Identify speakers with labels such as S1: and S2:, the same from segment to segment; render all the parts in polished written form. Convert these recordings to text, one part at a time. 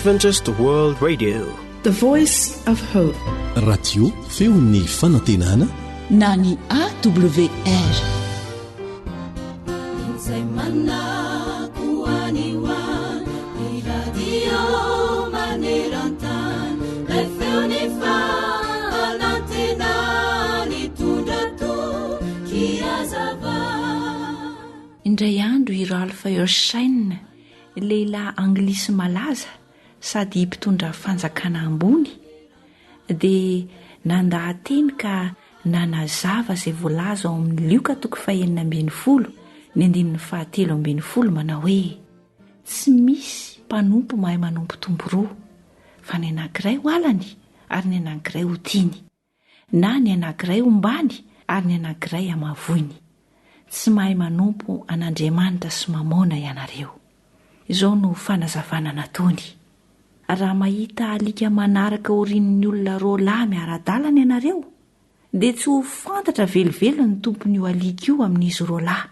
S1: Adventist World Radio,
S2: the voice of hope.
S3: Radio feon'ny fanantenana
S4: na ny AWR. Indray andro i Ralph Ershain, lehilahy anglisy malaza sady mpitondra fanjakana ambony, dia nandahateny ka nanazava izay voalaza ao amin'ny Lioka 9:12 ny 7:7 manao hoe: tsy misy mpanompo mahay manompo tombo roa, fa ny anankiray ho alany ary ny anankiray ho tiany, na ny anankiray hombany ary ny anankiray hamavoiny. Tsy mahay manompo an'Andriamanitra sy mamona ianareo. Izao no fanazavana nataony. Raha mahita alika manaraka orin'ny olona roalahy miara-dalana ianareo, dia tsy ho fantatra velively ny tompony io alika io amin'izy roalahy.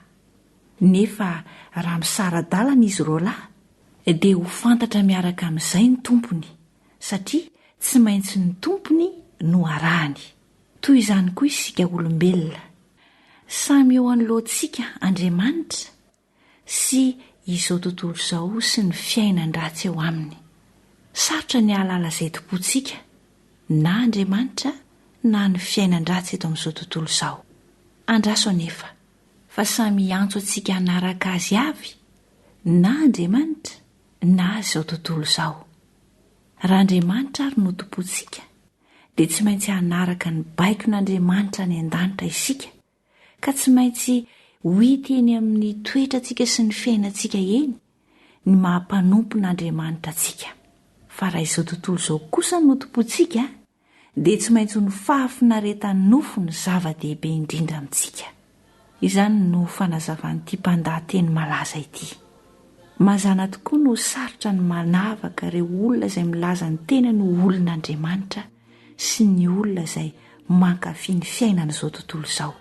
S4: Nefa raha misara-dalana izy roalahy, dia ho fantatra miaraka amin'izay ny tompony, satria tsy maintsy ny tompony no arahany. Toy izany koa isika olombelona. Samy eo anoloantsika Andriamanitra sy izao tontolo izao sy ny fiainan-dratsy eo aminy. Sarotra ny ahalala izay topontsika, na Andriamanitra na ny fiainan-dratsy eto amin'izao tontolo izao. Andraso anefa fa samy antso antsika hanaraka azy avy, na Andriamanitra na izao tontolo izao. Raha Andriamanitra ary no topontsika, dia tsy maintsy hanaraka ny baikon'Andriamanitra ny an-danitra isika, ka tsy maintsy hohity eny amin'ny toetrantsika sy ny fiainantsika eny ny mahampanompon'Andriamanitra antsika. Fa raha izao tontolo izao kosa no tompontsika, dia tsy maintsy ny fahafinaretany nofo ny zava-dehibe indrindra amintsika. Izany no fanazavan'ity mpandahateny malaza ity. Mazana tokoa no sarotra ny manavaka ireo olona izay milaza ny tena no olon'Andriamanitra sy ny olona izay mankafy ny fiainana izao tontolo izao.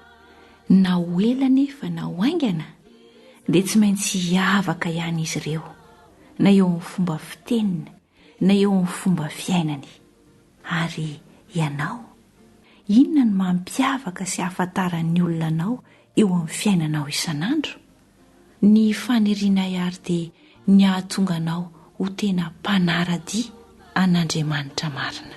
S4: Na ho ela nefa na ho aingana, dia tsy maintsy hiavaka ihany izy ireo, na eo amin'ny fomba fiteniny, na eo amin'ny fomba fiainany. Ary ianao, inona ny mampiavaka sy hahafantaran'ny olona anao eo amin'ny fiainanao isan'andro? Ny faniriana ihary dia ny ahatonga anao ho tena mpanara-dia an'Andriamanitra marina.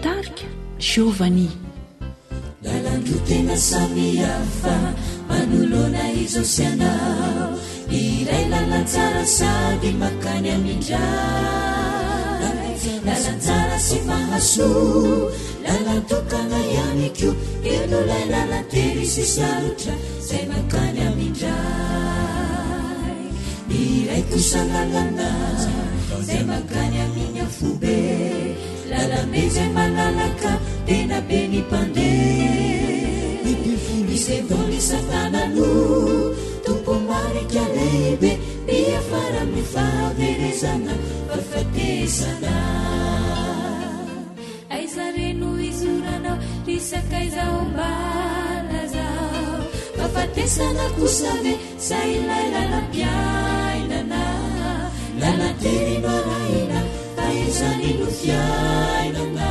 S4: Tarika Giovanni.
S5: Lalandro tena samihafa manoloana izo sy anao, iray lalantsara sady makany amindray, lalantsara sy mahasoa, lalantokana ihany koa, eno lay lalantery sy sarotra zay makany amindray. Iray kosa lalana zay makany amin'ny afobe, lalambe zay malalaka tena be ny mpandeha, izay volisatana-no tompo marika lehibe, miafara amin'ny fahaverezana fahafatesana. Aiza reno izoranao risaka izao mbala zao, fahafatesana kosa ve zay ilay lalam-piainana, lalanterino arahina fahaizany no fiainana,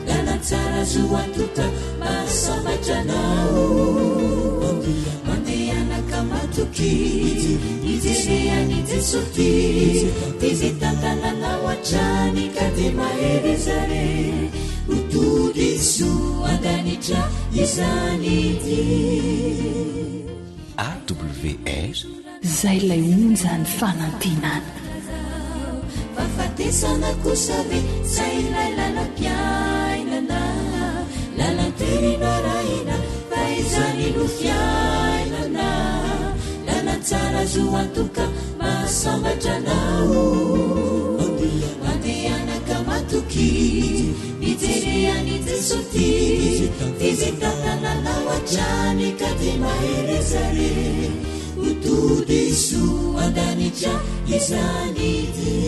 S5: lalantsara zo antoka mahasambatranao, mandehanaka matoky ijereany Jesosy, izay tantananao hatrany ka dia mahery zare, hotody soa andanitra izany ity.
S3: AWR,
S4: izay ilay onjany fanantenana.
S5: Fahafatesana kosa ve zay ilay lalam-piainana, lalanterino arahina fahaizany no fiainana, lalantsara zo antoka mahasambatranao, mandehanaka matoky ijereany Jesosy, izay tantananao hatrany ka dia nazare utodiso andanitra izanity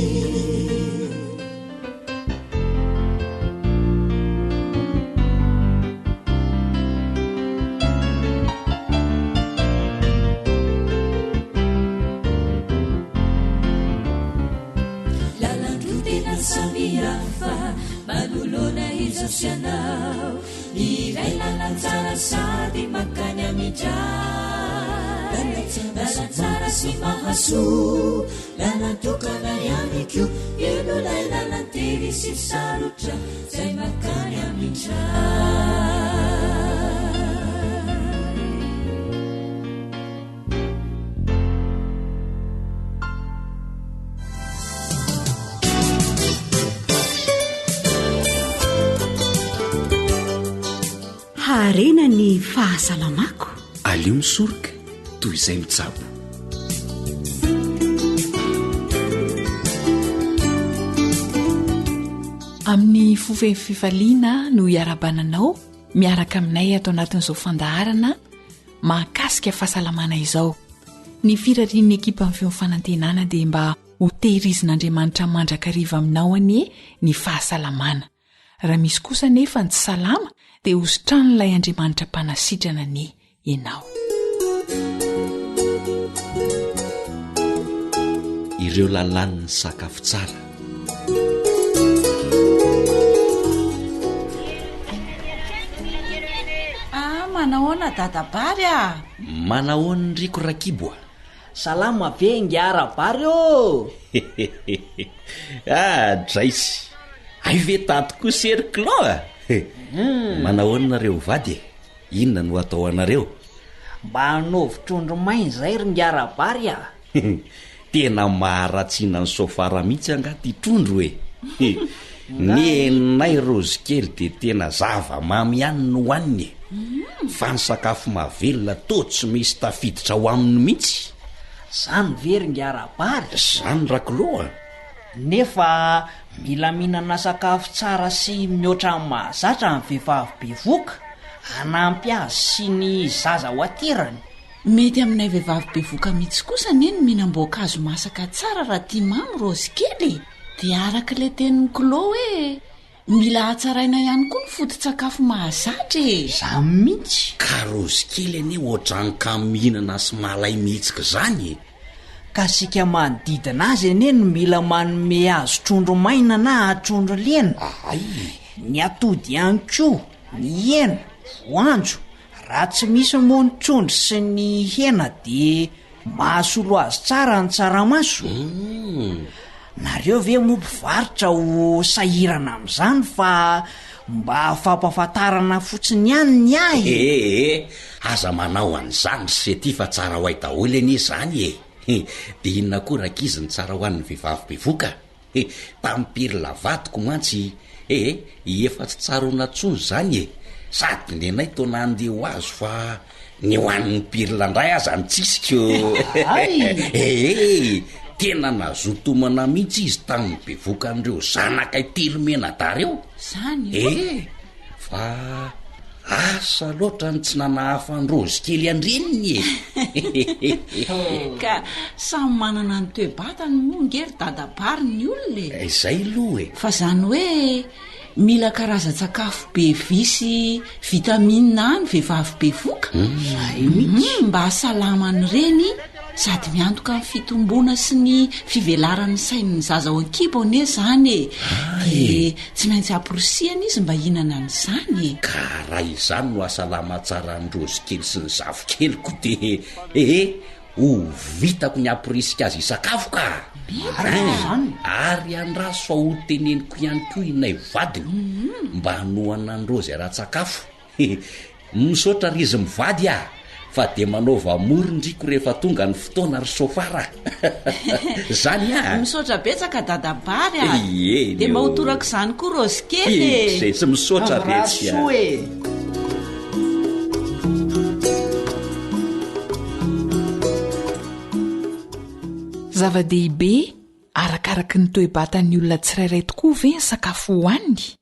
S5: samihafa manolona izosianao iray lalatsara sady makany amindray lalatsara sy mahaso lalatokana ihany ko eno lay lalantery sy sarotra zay makany amindray
S2: harena ny fahasalamako
S3: alio misoroka toy izay mitsabo
S1: amin'ny fofefifaliana no hiarabananao miaraka aminay atao anatin'izao fandaharana mahakasika fahasalamana izao ny firarian'ny ekipa amin'ny fifanantenana dia mba ho tehirizin'andriamanitra mandrakariva aminao anie ny fahasalamana raha misy kosa nefa ny tsy salama dia hositranoilay andriamanitra mpanasitrana ny ianao
S3: ireo lalàny sakafo tsara
S4: manahoana dadabary a
S3: manahoany riko rakiboa
S6: salama ve ngiarabary ô
S3: draisy ay ve tato koa serclo a manahoanareo vady inona no atao anareo
S6: mba hanovitrondro mainy zay ry ngiarabary a
S3: tena maharatsiana ny sofara mihitsy angaty trondro e ny enay rozy kely de tena zava mamy ihany no hoaniny fa ny sakafo mahavelona to tsy misy tafiditra ho aminy mihitsy
S6: zany very ngiarabary
S3: zany rakoloa
S6: nefa mila mihinana sakafo tsara sy mihoatra ny mahazatra ny vehivavy bevoka hanampy azy sy ny zaza ho atirany
S4: mety aminay vehivavy bevoka mihitsy kosa neny mihinam-boankazo masaka tsara raha tia mamy rozy kely dia araka le tenin'ny kilo hoe mila hatsaraina ihany koa ny foto-tsakafo mahazatra e
S6: za mihitsy
S3: ka rozy kely anie ohatrany ka mihinana sy malay mihitsika zany
S6: ka sika manodidina azy anie no mila manome azo trondro maina na trondro lena ny atody ihany koa ny hena voanjo raha tsy misy moa ny trondro sy ny hena dia mahasolo azy tsara ny tsaramaso nareo ve moa mpivarotra ho sahirana amin'izany fa mba fampahafantarana fotsiny ihany ny ahy
S3: aza manao an'izany sy ty fa tsara ho ay daholo anie zany dia inona koa rakizy ny tsara ho an'ny vehivavy bevoka tamin'piry lavadiko mantsy efa tsy tsara ho natsony zany sady nenay taona andeha ho azo fa ny ho an'ny mpirylandray aza ny tsisiko tena nazotomana mihitsy izy tamin'ny bevoka an'ireo zanakay telo menada reo
S4: zany
S3: fa asa loatra ny tsy nanahafan'rozy kely andreniny
S4: ka samy manana ny toe-batany mongery dadabary ny olona
S3: izay loha
S4: fa zany hoe mila karazan-tsakafo be visy vitamina ny vehivavy bevoka mba hasalamany reny sady miantoka amin'ny fitomboana sy ny fivelaran'ny sain'ny zaza ao an-kibo ane zany dia tsy maintsy amporosiana izy mba hihinana an'izany
S3: ka raha izany no asalama tsara ny rozy kely sy ny zavo keloko dia ho vitako ny amporisika azy isakafo ka ary andraso fa ho teneniko ihany koa inay vadiny mba hanohana ny rozy ara-tsakafo misaotra ry izy mivady fa dia manaova morindriko rehefa tonga ny fotoana ry sofara zany
S4: misaotra betsaka dadabary dia mba hotorako izany koa rozy kely
S3: zay tsy misaotra retsy
S1: zava-dehibe arakaraka ny toe-batan'ny olona tsirairay tokoa ve ny sakafo hohaniny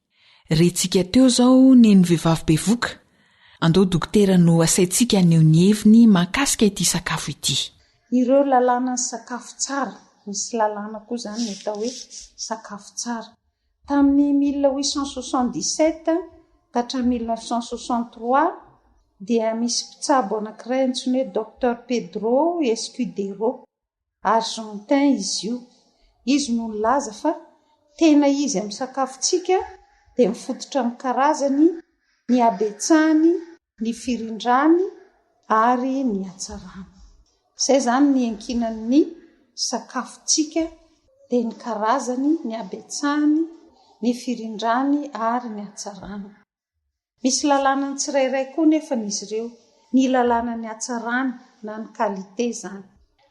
S1: rentsika teo zao ny vehivavy bevoka andao dokotera no asaintsika aneo ny heviny mahakasika ity sakafo ity.
S7: Ireo lalàna ny sakafo tsara, misy lalàna koa izany ny atao hoe sakafo tsara. Tamin'ny 1877 ka hatramin'ny 1963 dia misy mpitsabo anankiray antsoina hoe Dr Pedro Escudero, Argentin izy io. Izy no nilaza fa tena izy amin'ny sakafontsika dia mifototra amin'ny karazany, ny habetsahany, ny firindrany ary ny hatsarany. Izay izany ny ankinan'ny sakafontsika dia ny karazany, ny habetsahany, ny firindrany ary ny hatsarany. Misy lalàna ny tsirairay koa nefa n'izy ireo, ny lalàna ny hatsarany na ny kalite izany.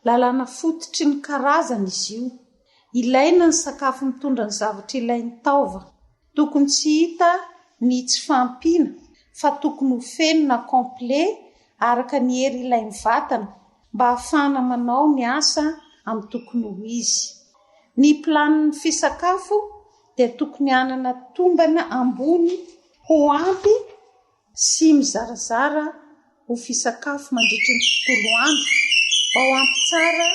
S7: Lalàna fototry ny karazany izy io. Ilaina ny sakafo mitondra ny zavatra ilain'ny taova. Tokony tsy hita ny tsy fahampiana, fa tokony ho feno na complet araka ny hery ilain'ny vatana mba hahafahana manao ny asa amin'ny tokony ho izy. Ny planin'ny fisakafo dia tokony hanana tombana ambony ho ampy sy mizarazara ho fisakafo mandritra ny tontolo andro mba ho ampy tsara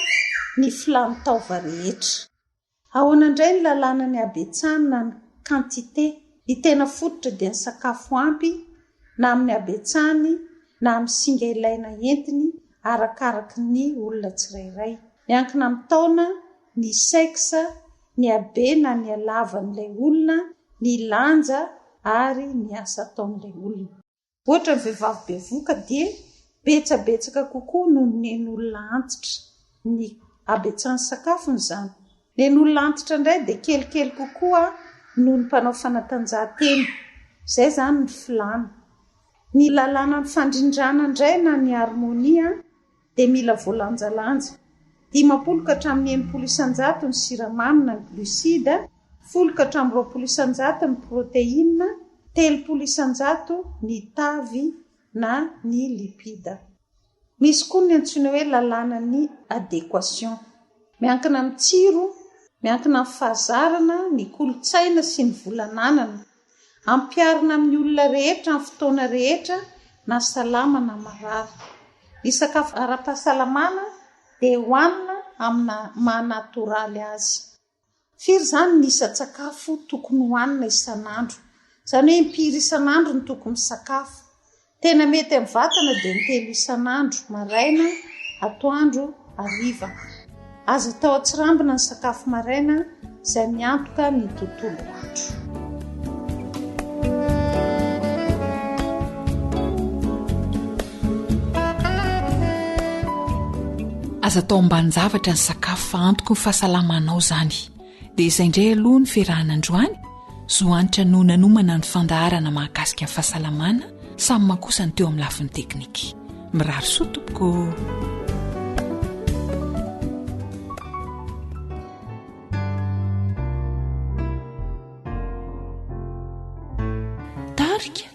S7: ny filan'ny taova rehetra. Ahoana indray ny lalàna ny habetsahana na ny quantité. Ny tena fototra dia ny sakafo ampy na amin'ny habetsahany na amin'ny singa ilaina entiny arakaraka ny olona tsirairay. Miankina amin'ny taona, ny sexe, ny habe na ny halavan'ilay olona, ny lanja ary ny asa ataon'ilay olona. Ohatra ny vehivavy bevoka dia betsabetsaka kokoa noho ny olona antitra. Ny habetsahan'ny sakafony izany. Ny olona antitra indray dia kelikely kokoa noho ny mpanao fanatanjahantena. Izay izany ny filàna. Ny lalàna ny fandrindrana indray na ny harmonia dia mila voalanjalanja. 50 ka hatramin'ny 80 isanjato ny siramamy na ny glucide, 10 ka hatramin'ny 20 isanjato ny protéine, 30 isanjato ny tavy na ny lipida. Misy koa ny antsoina hoe lalàna ny adéquation. Miankina amin'ny tsiro, miankina amin'ny fahazarana, ny kolotsaina sy ny volananana. Ampiarina amin'ny olona rehetra, amin'ny fotoana rehetra, na salama na marary. Ny sakafo ara-pahasalamana dia hohanina amina maha-natoraly azy. Firy izany ny isan-tsakafo tokony hohanina isan'andro. Izany hoe impiry isan'andro ny tokony sakafo. Tena mety amin'ny vatana dia ny 3 isan'andro, maraina, atoandro, hariva. Azo atao atsirambina ny sakafo maraina izay miantoka ny tontolo andro.
S1: Azo atao ambanin-javatra ny sakafo fa antoky ny fahasalamanao izany. Dia izay indray aloha ny fiarahana androany, zohanitra no nanomana ny fandaharana mahakasika ny fahasalamana, samy makosa ny teo amin'ny lafiny teknika. Mirary soa tompoko.
S4: Tarika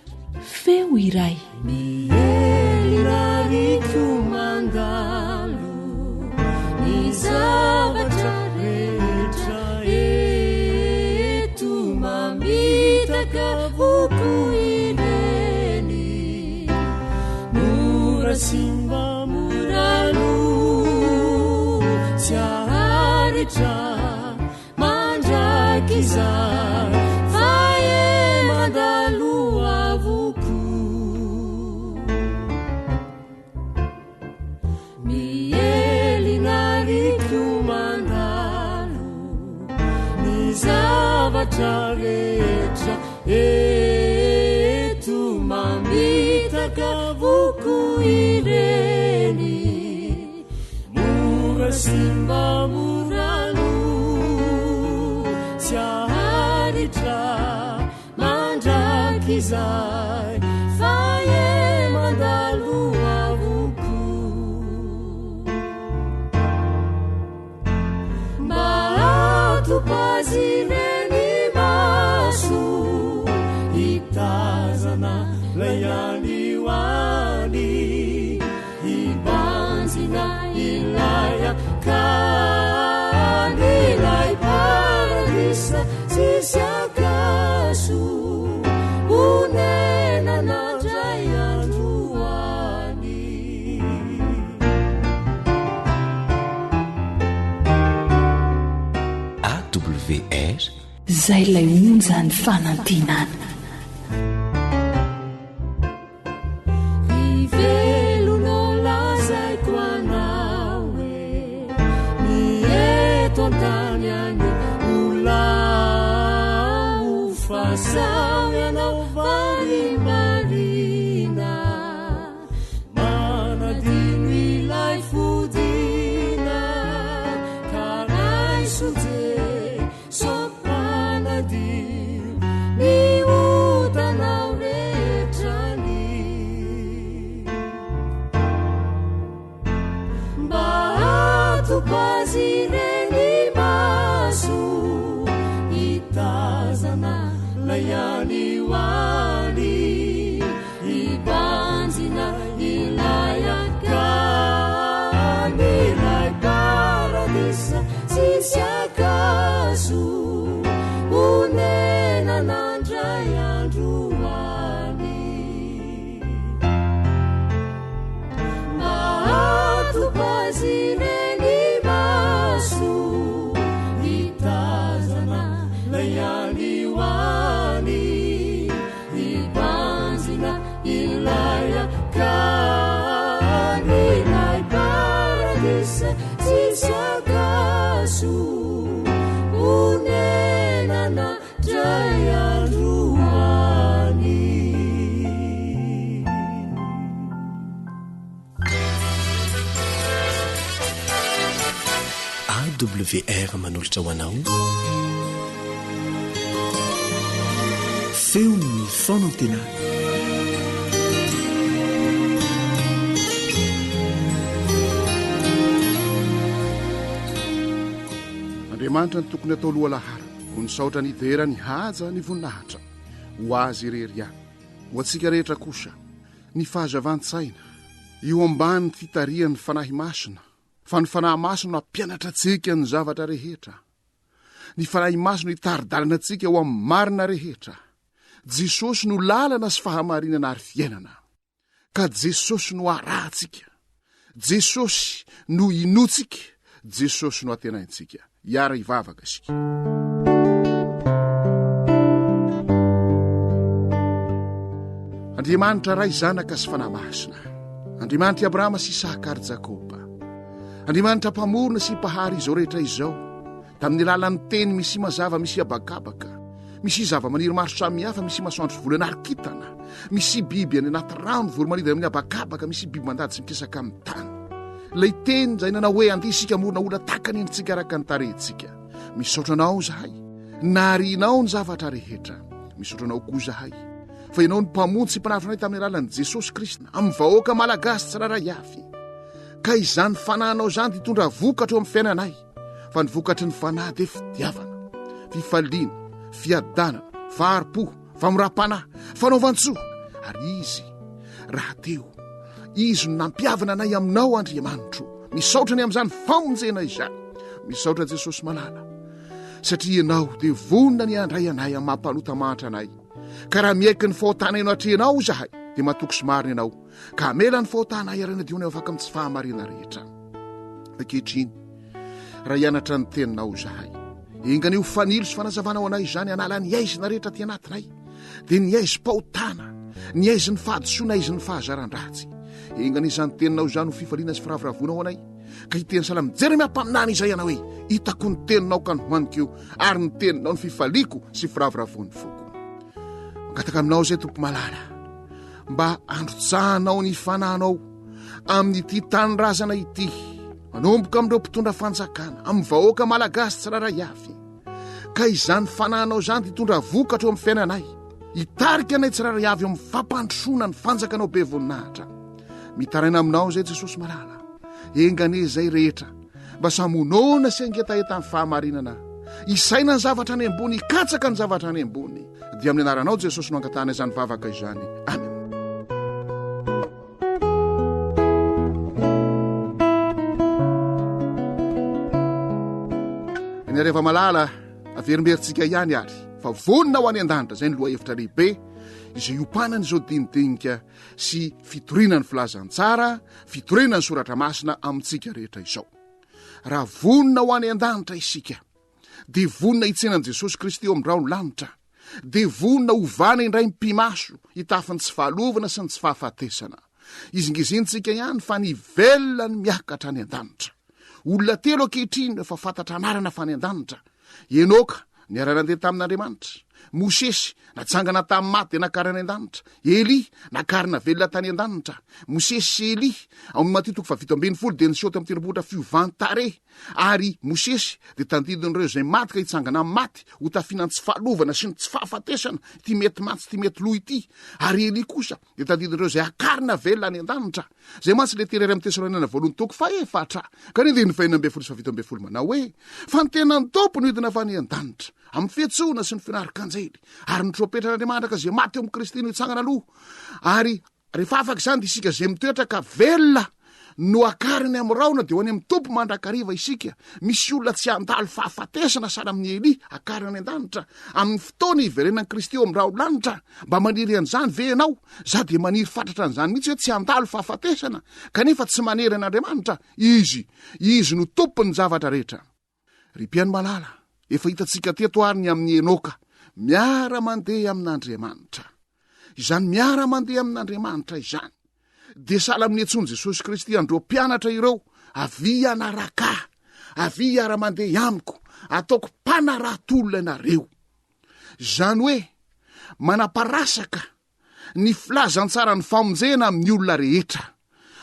S4: feo iray.
S5: Zavatra rehetra eto mamitaka voko ireny, mora simba morano tsy aharitra mandraky izay fa e mandalo avoko. Zavatra rehetra eto mamitaka voko ireny, mora simba morano tsy aharitra mandraky izay fa e mandalo avoko. Pazireny maso itazana layani wani ibanzina ilaya kanilay paradisa sisiakasu unena na jayandru
S8: awr
S2: izay lay onjany fanantenana
S5: ivelono lazaiko anao e ny eto antany any olao fasao ianao varimarina manadino ilay fodina karaisoje sopanadio ny otanao rehetrany mba atopazy reny maso itazana layany hoany ibanjina ilay akany ilay paradisa sisy akaso onenanandray androany mba atopazy reny maso itazana layany hoany ibanjina ilay akany ilay paradisa sisy akaso onenana dray androany
S8: awr manolotra ho anao feo ny fanantenana
S9: andriamanitra ny tokony atao loha lahara ho ny saotra ny vera ny haja ny voninahitra ho azy irery ihany ho antsika rehetra kosa ny fahazavan-tsaina io ambany ny fitarian'ny fanahy masina fa ny fanahy masina no ampianatra antsika ny zavatra rehetra ny fanahy masina hitaridalana antsika ho amin'ny marina rehetra Jesosy no lalana sy fahamarinana ary fiainana ka Jesosy no arahantsika Jesosy no inotsika Jesosy no atenaintsika iara ivavaka sika Andriamanitra ray zanaka sy fanahy masina Andriamanitra Abrahama sy Isaka ary Jakoba Andriamanitra mpamorona sy mpahary izao rehetra izao tamin'ny lalan'ny teny misy mazava misy abakabaka misy zava-maniry maro samihafa misy masoandro volana ary kitana misy biby any anaty rano voromanidina amin'ny abakabaka misy biby mandady sy mikesaka amin'ny tany lay teny zay nanao hoe andeha isika morona olona taka nendritsika araka ny tarehintsika misaotranao zahay narinao ny zavatra rehetra misaotranao koa zahay fa ianao ny mpamonjy sy mpanafitra anay tamin'ny alalan'i Jesosy Kristy amin'ny vahoaka malagasy tsiraray avy ka izany fanahinao zany ditondra vokatra eo amin'ny fiainanay fa ny vokatry ny fanahy dia fitiavana fifaliana fiadanana faharipo famorapanahy fanaovantsoa ary izy raha teo izy no nampiavana anay aminao Andriamanitro misaotrany amin'izany famonjena izany misaotra Jesosy malala satria ianao dia vonona ny andray anay amin'ny mampanota manitra anay ka raha miaiky ny fahotanaino atrehanao zahay dia matoky sy marina ianao ka amela ny fahotanay arana diony afaka amin'ny tsy fahamarina rehetra ankehitriny raha hianatra ny teninao zahay engany io fanilo sy fanazavanao anay izany anala ny aizina rehetra ty anatinay dia ny aizy-pahotana ny aizy ny fahadosoana aizy ny fahazaran-dratsy engany izany teninao izany ho fifaliana sy firavoravonao anay ka hiteny sala mijery miampaminany izay ianao hoe hitako ny teninao ka ny hoanikeo ary ny teninao ny fifaliako sy firavoravony foko mangataka aminao izay tompo malala mba androtsahanao ny fanahinao amin'ity tanyrazana ity manomboka amin'ireo mpitondra fanjakana amin'ny vahoaka malagasy tsiraray avy ka izany fanahinao izany hitondra vokatra eo amin'ny fiainanay hitarika anay tsiraray avy eo amin'ny fampandrosoana ny fanjakanao be voninahitra mitaraina aminao izay Jesosy malala engane izay rehetra mba samonona sy angetaeta amin'ny fahamarinana isaina ny zavatra any ambony hikatsaka ny zavatra any ambony dia amin'ny anaranao Jesosy no angatana izany vavaka izany amen. Ny rehefa malala averimberitsika ihany ary fa vonina ho any an-danitra zay ny loha hevitra lehibe izay iopanana izao dinidinika sy fitorinany filazantsara fitorinany soratra masina amintsika rehetra izao raha vonina ho any an-danitra isika de vonina hitsenan'i Jesosy Kristy eo amin'nyrao ny lanitra, de vonina ovana indray mpimaso hitafiny tsy fahalovana sy ny tsy fahafatesana. Izy ngizintsika ihany fa ny velona ny miakatra any an-danitra. Olona telo ankehitriny efa fantatra anarana fa any an-danitra: Enoka niara nandeha tamin'Andriamanitra, Mosesy natsangana tamin'ny maty de nakarana an-danitra, Eli nakarina velona tany an-danitra, Mosesy sy Eli ao amin'ny Matio 7:20 de niseho tamin'ny tendrombohitra fiovantare, ary Mosesy de tandidin'ireo zay maty ka hitsangana amin'ny maty ho tafiana ny tsy fahalovana sy ny tsy fahafatesana, ty mety matsy ty mety lo ity. Ary Eli kosa de tandidin'ireo zay akarina velona any an-danitra. Zay matsy le terery amin'ny Tesalônina voalohany toko 4 ka ny andiny 9:20 manao hoe fa ny tena ny tompony hoidina fa ny an-danitra amin'ny fiantsoana sy ny finarika-anjely, ary ny tropetra'Andriamanitra ka zay maty eo amin'ny Kristy no hitsangana aloha. Ary rehefa afaka izany de isika zay mitoetra ka velona no akariny amin'nraona de ho any amin'ny tompo mandrakariva isika. Misy olona tsy andalo fahafatesana sara amin'ny Eli akariny an-danitra amin'ny fotoana iverenan'i Kristy eo amin'nyrao lanitra. Mba maniry an'izany ve ianao? Za de maniry fatratra an'izany mihitsy hoe tsy andalo fahafatesana kanefa tsy manery an'Andriamanitra. Izy no tompony zavatra rehetra. Ry mpiaino malala, efa hitatsika teto ary ny amin'ny Enoka miara mandeha amin'Andriamanitra. Izany miara mandeha amin'Andriamanitra izany de sala amin'ny antsony Jesosy Kristy andreo mpianatra ireo, avy anaraka, avy ara-mandeha amiko, ataoko mpanarah'olona ianareo. Zany hoe manaparasaka ny filazantsara ny famonjena amin'ny olona rehetra,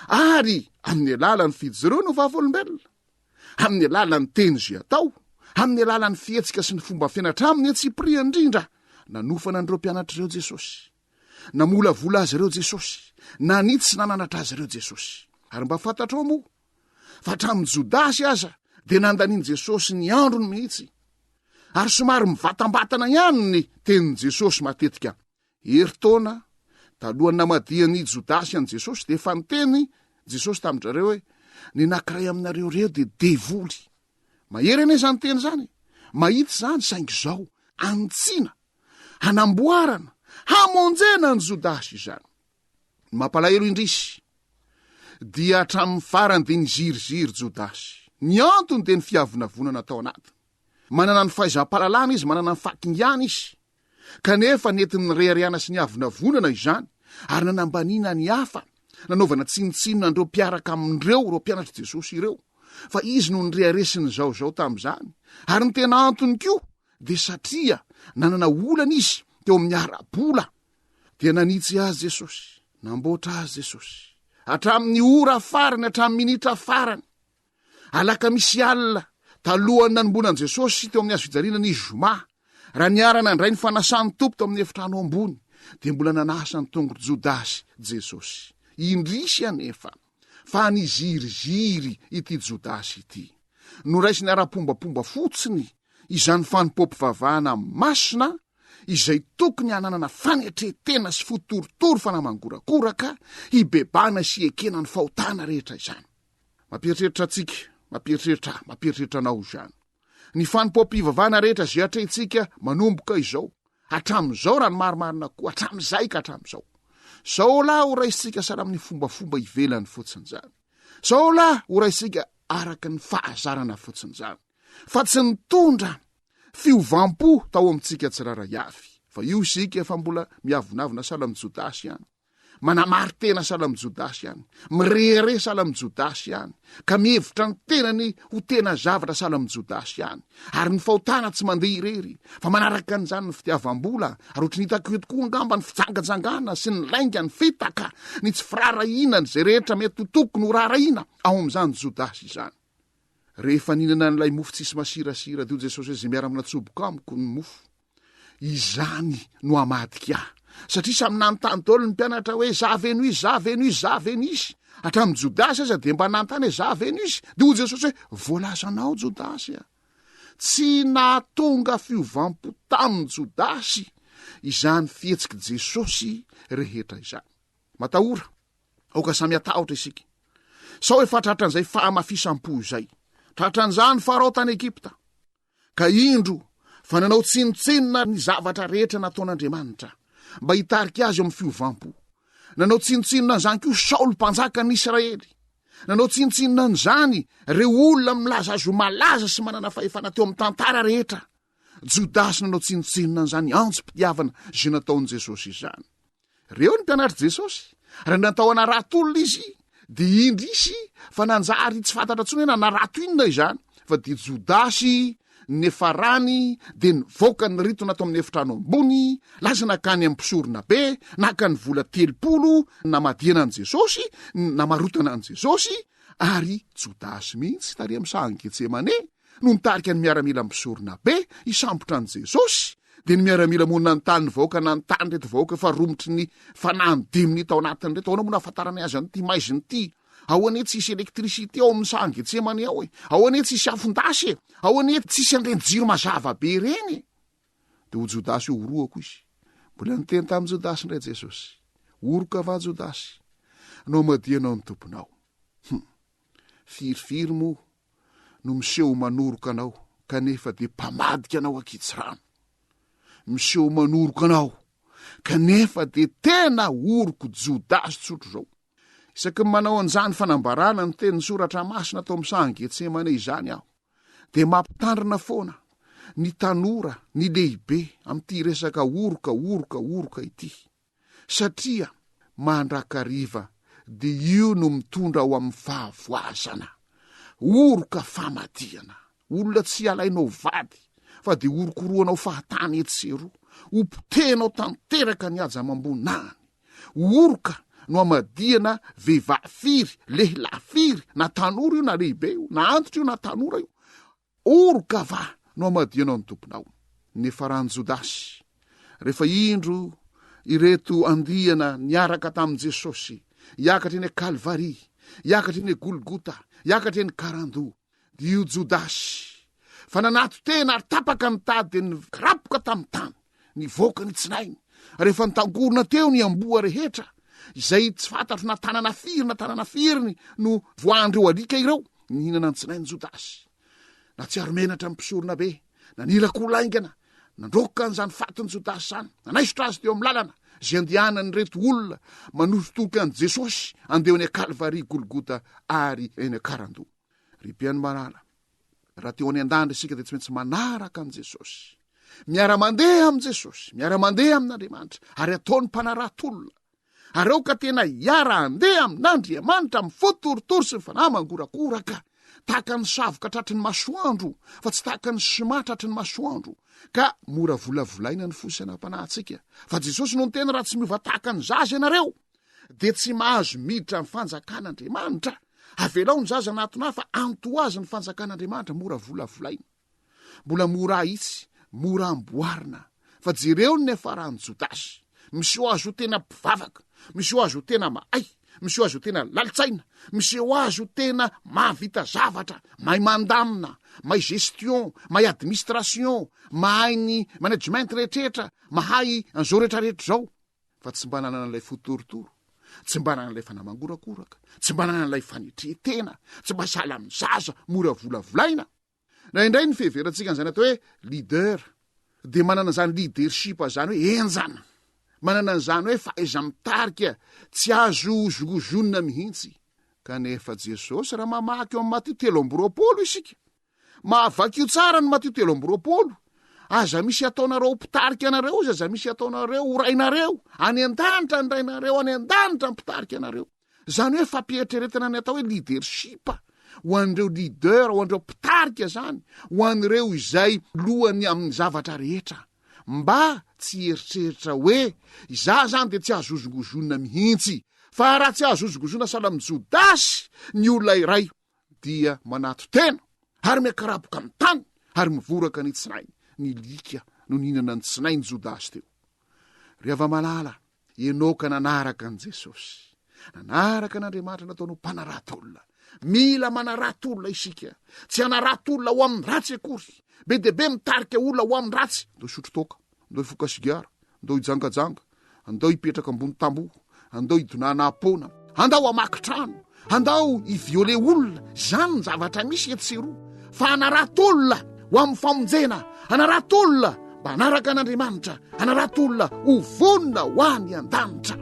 S9: ary amin'ny alalan'ny fijoroana ho vavolombelona, amin'ny alalan'ny teny zay atao, amin'ny alalan'ny fihetsika sy ny fomba fianatra amin'ny Tsipria indrindra, nanofana andreo mpianatr'ireo Jesosy, namolavola azy ireo Jesosy, nanitsy sy nananatra azy ireo Jesosy. Ary mba fantatrao moa fa hatramin'ny Jodasy aza de nandaniany Jesosy ny androny mihitsy, ary somary mivatambatana ihany ny tenin'i Jesosy matetika. Heritaona talohany namadian'ny Jodasy an' Jesosy de efa niteny Jesosy tamin'ndrareo hoe ny nakiray aminareo reo de devoly. Mahery ane zany teny zany, mahitsy zany saingy zao antsina, hanamboarana, hamonjena ny Jodasy izany. Mampalahelo indrisy dia hatramin'ny farany de niziriziry Jodasy. Ny antony de ny fiavonavonana atao anatiny. Manana ny fahaizam-pahalalana izy, manana ny fakingana izy, kanefa netiny rehareana sy ny avonavonana izany, ary nanambanina ny hafa, nanaovana tsinitsinona andreo mpiaraka amindreo reo mpianatra Jesosy ireo, fa izy no nyreharesiny zaozao tamin'izany. Ary ny tena antony koa de satria nanana olana izy teo amin'ny ara-bola, dia nanitsy azy Jesosy, namboatra azy Jesosy hatramin'ny ora farany, hatramin'ny minitra farany. Alaka misy alina talohany nanombonan' Jesosy teo amin'ny azo fijaliana ny zoma, raha niarana indray ny fanasan'ny tompo teo amin'ny efitrano ambony, de mbola nanasa ny tongory Jodasy Jesosy. Indrisy anefa fa niziriziry ity Jodasy ity, noraisiny ara-pombapomba fotsiny izany fanimpom-pivavahana masina izay tokony hananana fanetretena sy fotorotoro fa namangorakoraka hibebana sy ekena ny fahotana rehetra izany. Mampieritreritry atsika, mampieritreritry anao izany. Ny fanimpom-pivavahana rehetra zay atrehitsika manomboka izao, hatramin'izao raha ny marimarina koa, hatramin'izay ka hatramin'izao. Sao la ho raisitsika sara amin'ny fombafomba ivelany fotsiny zany. Sao la ho raisitsika araka ny fahazarana fotsiny zany. Fa tsy nitondra fiovampo tao amintsika tsiraray avy. Fa io isika efa mbola miavonavona sala amin'ny Jodasy ihany, manamary tena sala amin'ny Jodasy ihany, mirehare sala amin'ny Jodasy ihany, ka mihevitra ny tenany ho tena zavatra sala amin'ny Jodasy ihany. Ary ny fahotana tsy mandeha irery, fa manaraka an'izany ny fitiavam-bola, ary ohatry nitako eto koa angamba ny fijangajangana sy ny lainga ny fitaka, ny tsy firarahiana zay rehetra mety ho tokony ho rarahiana ao amin'izany Jodasy izany. Rehefa ninana n'ilay mofo tsisy masirasira dio Jesosy zay miara amina tsoboko amiko ny mofo, izany no amadika ahy, satria samy nanontany daholo ny mpianatra hoe zaveno izy, hatramin'ny Jodasy aza de mba nanontany hoe zaveno izy, de ho Jesosy hoe voalazanao Jodasy a. Tsy nahatonga fiovampo tamin'ny Jodasy izany fihetsiky Jesosy rehetra izany. Matahora, aoka samy atahotra isika. Sao efa tratran'izay fahamafisam-po izay, tratran'izany farao tany Ekipta, ka indro fa nanao tsinotsinona ny zavatra rehetra nataon'Andriamanitra mba hitarika azy eo amin'ny fiovampo. Nanao tsinotsinona n'izany koa Saoly mpanjaka ny Israely, nanao tsinitsinina n'izany reo olona milaza azo malaza sy manana fahefana teo amin'ny tantara rehetra. Jodasy nanao tsinitsinina n'izany antso-pitiavana zay nataon'i Jesosy izany. Reo ny mpianatry Jesosy, raha natao anarato-olona izy, dia indrisy fa nanjary tsy fantatra ntsony hoe nanarato inona izany, fa dia Jodasy nefarany dia nivoaka ny rito natao amin'ny efitrano ambony, lasa nakany amin'ny mpisorona be, naka ny vola 30 namadiana an' Jesosy, namarotana an' Jesosy, ary Jodasy mihitsy tary amin'ny sahan'i Getsemane no nitarika ny miaramila mpisorona be isambotra an' Jesosy, dia ny miaramila monina ny tany vahoaka na ny tany reto vahoaka efa romotry ny fanahany 10 minitra ao anatiny reto. Ahoana moa nahafantarany azy an'ity maiziny ity? Ahoana tsisy elektricité ao amin'ny sahan'i Getsemane ao e? Ahoana tsisy afondasy e? Ahoana tsisy an'ireny jiro mazava be reny? Dia ho Jodasy io oroako izy. Mbola niteny tamin'i Jodasy indray Jesosy, oroka va Jodasy, anao madianao ny tomponao. Firifiry moa no miseho manoroka anao, kanefa dia mpamadika anao akitsy rano. Miseho manoroka anao, kanefa dia tena oroko Jodasy tsotro zao. Isaky manao an'izany fanambarana ny tenin'ny soratra masina tao amin'ny sahan'i Getsemane izany aho, dia mampitandrina foana ny tanora, ny lehibe amin'ity resaka oroka ity, satria mandrakariva dia io no mitondra ao amin'ny fahavoazana, oroka famadiana. Olona tsy alainao vady, fa dia orokoroanao fahatany etseroa, ompotenao tanteraka ny aja mambonany. Oroka no amadiana vehivafiry, lehilafiry, na tanora io na lehibe io, na antitra io na tanora io. Oroka va no amadianao ny tomponao. Nefarany Jodasy, rehefa indro ireto andihana niaraka tamin'i Jesosy, iakatra eny Kalvari, iakatra eny Golgota, iakatra eny Karandoa, dia io Jodasy fa nanato tena ary tapaka ny tady dia nirapoka tamin'ny tany, nivoaka ny tsinainy. Rehefa nitangorona teo ny amboa rehetra, izay tsy fantatro na tanana firiny no voandreo alika ireo, nihinana ny tsinainy Jodasy. Na tsy aromenatra mpisorona be, na nirakolaingana, nandroka an'izany fatiny Jodasy zany, nanaisotra azy teo amin'ny lalana, zay andehanany reto olona manositoloka an' Jesosy andeo eny Kalvari, Golgota ary eny Karandoa. Ry mpiaino marala, raha teo any an-dandra isika dia tsy maintsy manaraka an' Jesosy, miara-mandeha amin' Jesosy, miara-mandeha amin'Andriamanitra, ary ataony mpanaratolona. Ary ao ka tena hiara-andeha amin'Andriamanitra amin'ny fotoritory sy ny fanahy mangorakoraka, tahaka ny savoka tratry ny masoandro, fa tsy tahaka ny sima tratry ny masoandro, ka mora volavolaina ny fosanam-panahintsika. Fa Jesosy no ny tena raha tsy miova tahaka ny zaza ianareo, dia tsy mahazo miditra amin'ny fanjakan'Andriamanitra. Avelao ny zaza anatona fa antoazy ny fanjakan'Andriamanitra, mora volavolaina. Mbola mora itsy, mora amboarina, fa jereo ny nefarany Jodasy. Misy ho azo tena mpivavaka, misy ho azo tena mahay, misy ho azo tena lalitsaina, misy ho azo tena mahavita zavatra, mahay mandamina, mahay gestion, mahay administration, mahay ny management rehetrrehetra, mahay an'izao rehetrarehetra zao, fa tsy mba nanana an'ilay fotorotoro, tsy mba nanan'ilay fanamangorakoraka, tsy mba nanan'ilay fanetretena, tsy mba sahala amin'ny zaza mora volavolaina. Na indray ny fiheveratsika n'izany atao hoe leader, dia manana zany leadership zany hoe enjana, manana n'izany hoe fahaiza mitarika, tsy azo zogozonina mihitsy. Kanefa Jesosy raha mamaky eo amin'ny Mateo 3:20 isika, mahavakio tsara ny Mateo 3:20, aza misy ataonareo mpitarika anareo izy, aza misy ataonareo orainareo, any an-danitra ny rainareo, any an-danitra mpitarika anareo. Zany hoe fampietreretana ny atao hoe leadership ho an'ireo leader, ho an'ireo mpitarika zany, ho an'ireo izay lohany amin'ny zavatra rehetra, mba tsy eritreritra hoe iza zany dia tsy azozogozonina mihitsy. Fa raha tsy azozogozona sahala amin'ny Jodasy, ny olona iray dia manato tena ary miakaraboka amin'ny tany ary mivoraka ny tsinainy. Ny lika no nihinana ny tsinainy Jodasy teo. Ry hava-malala, enoka nanaraka an' Jesosy, nanaraka n'Andriamanitra nataony mpanarato-olona. Mila manarato-olona isika, tsy hanarato-olona ho amin'ny ratsy akory. Be dia be mitarika olona ho amin'ny ratsy. Andao hisotro toka, andao hifoka sigara, andao hijangajanga, andao hipetraka ambony tamboho, andao hidonana apona, andao hamaky trano, andao hiviole olona. Zany ny zavatra misy etseroa. Fa hanarato-olona ho amin'ny famonjena, hanarato-olona mba hanaraka an'Andriamanitra, hanarato-olona ho vonona ho any an-danitra.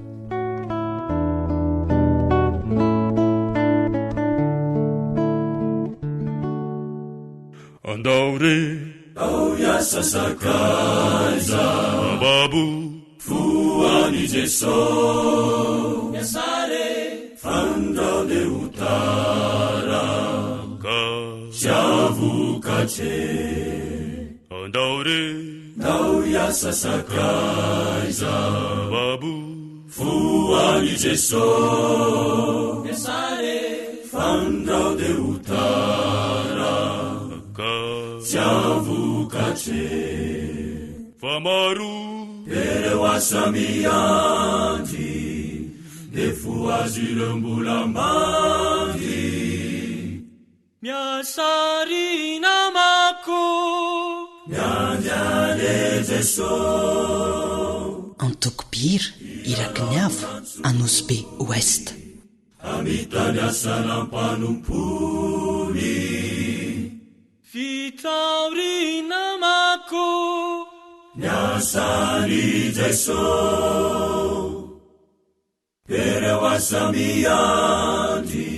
S10: andao re ao iasa sakaiza babo foany Jeso miasare fandrao le utara ka siavokatse andao re ao iasa sakaiza babo foany Jeso miasare fandrao le utara siavokatse famaro ereo asa miandry de fo azy ireo mbola mangy miasary namako miandiane Jeso
S11: Antokobira iraky ny ava Anosy Be Ouest
S10: amitany asana mpanompony fitaorina mako niasany Jeso ereo asa miandry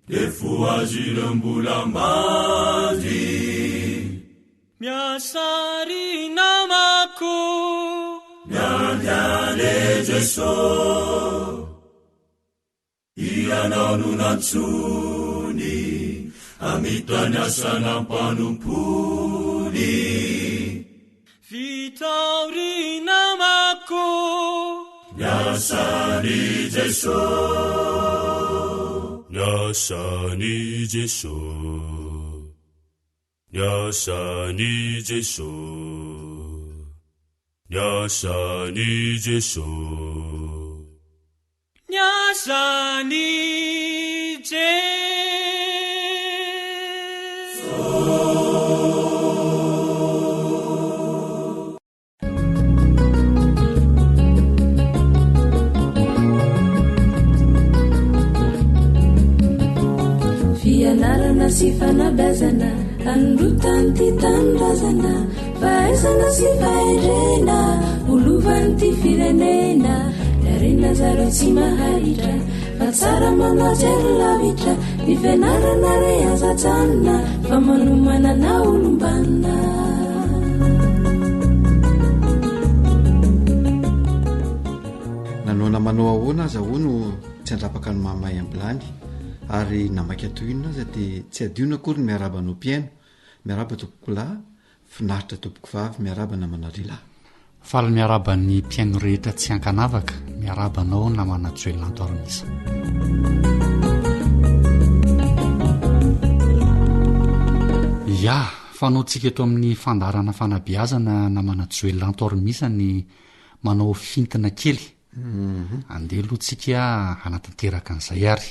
S10: de fo azy ireo mbola mandry miasary namako miandiane Jeso ianao no nantsony amitany asana mpanompony fitaorina mako niasany Jeso niasany Jeso niasany Jeso niasany Jeso niasany Jeso
S5: fianarana sy fanabazana androtany ty tanindrazana fahaizana sy fahendrena olovany ty firenena darena zareo tsy maharitra fa tsara manatsy ary lavitra ny fianarana re azatsanina fa manomanana olombanina
S12: nanao namanao ahoana aza ho no tsy andrapaka ny mahamay ambilany ary namaka toinona aza dia tsy adiona akory ny miaraba no mpiaino miaraba tompoko lahy finaritra tompoko vavy miaraba namanarila
S13: faly miaraba ny mpiaino rehetra tsy ankanavaka miarabanao namana joelinanto arimisa ya fanaontsika eto amin'ny fandarana fanabiazana namana joelinanto arimisa ny manao fintina kely andeha alohantsika anatanteraka an'izay ary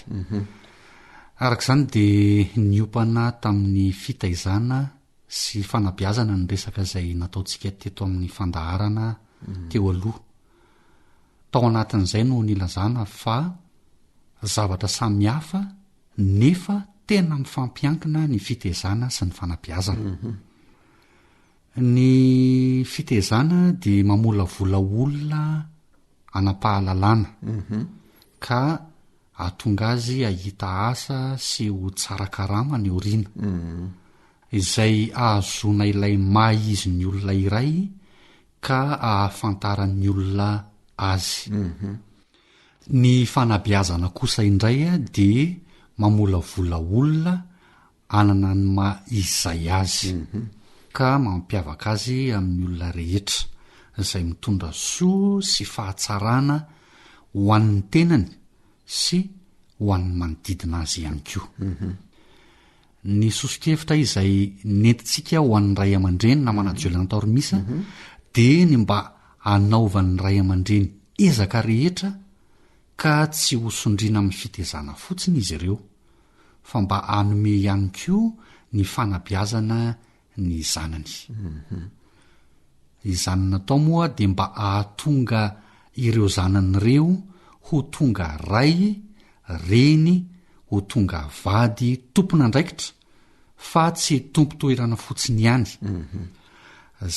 S13: arak'izany dia niopana tamin'ny fitaizana sy fanabiazana ny resaka izay nataontsika teto amin'ny fandaharana teo aloha tao anatin'izay no nilazana fa zavatra samihafa nefa tena mifampiankina ny fitaizana sy ny fanabiazana ny fitaizana dia mamolavola olona anampahalalana ka atonga azy ahita asa sy ho tsara karama ny oriana izay ahazona ilay mahizy ny olona iray ka ahafantaran'ny olona azy ny fanabiazana kosa indray dia mamolavola olona anana ny maizay azy ka mampiavaka azy amin'ny olona rehetra izay mitondra soa sy fahatsarana ho an'ny tenany sy ho an'ny manodidina azy ihany koa ny soso-kevitra izay nentintsika ho an'ny ray aman-dreny namana joelinanto arimisa dia ny mba hanaovan'ny ray aman-dreny ezaka rehetra ka tsy hosondriana amin'ny fitaizana fotsiny izy ireo fa mba hanome ihany koa ny fanabiazana ny zanany izany natao moa dia mba ahatonga ireo zanan'ireo ho tonga ray reny ho tonga vady tompona ndraikitra fa tsy tompo toerana fotsiny ihany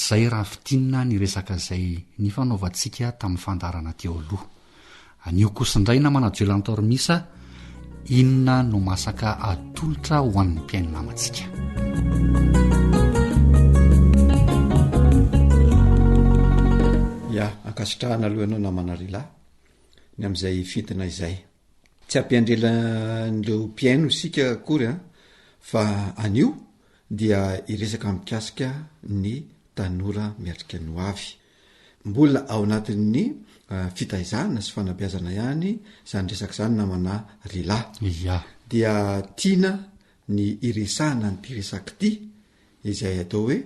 S13: zay raha fitinina ny resaka izay ny fanaovantsika tamin'ny fandarana teo aloha anio kosindray namana joelinanto arimisa inona no masaka atolotra ho an'ny mpiaino namantsika
S12: ankasitrahana aloha ianao namanarylay ny am'izay fintina izay tsy ampiandrelan'ireo mpiaino isika akory a fa anio dia iresaka mikasika ny tanora miatrika ny hoavy mbola ao anatin'ny fitaizana sy fanabeazana ihany zany resaka zany namana rila dia tiana ny iresahana ny ty resaky ty izay atao hoe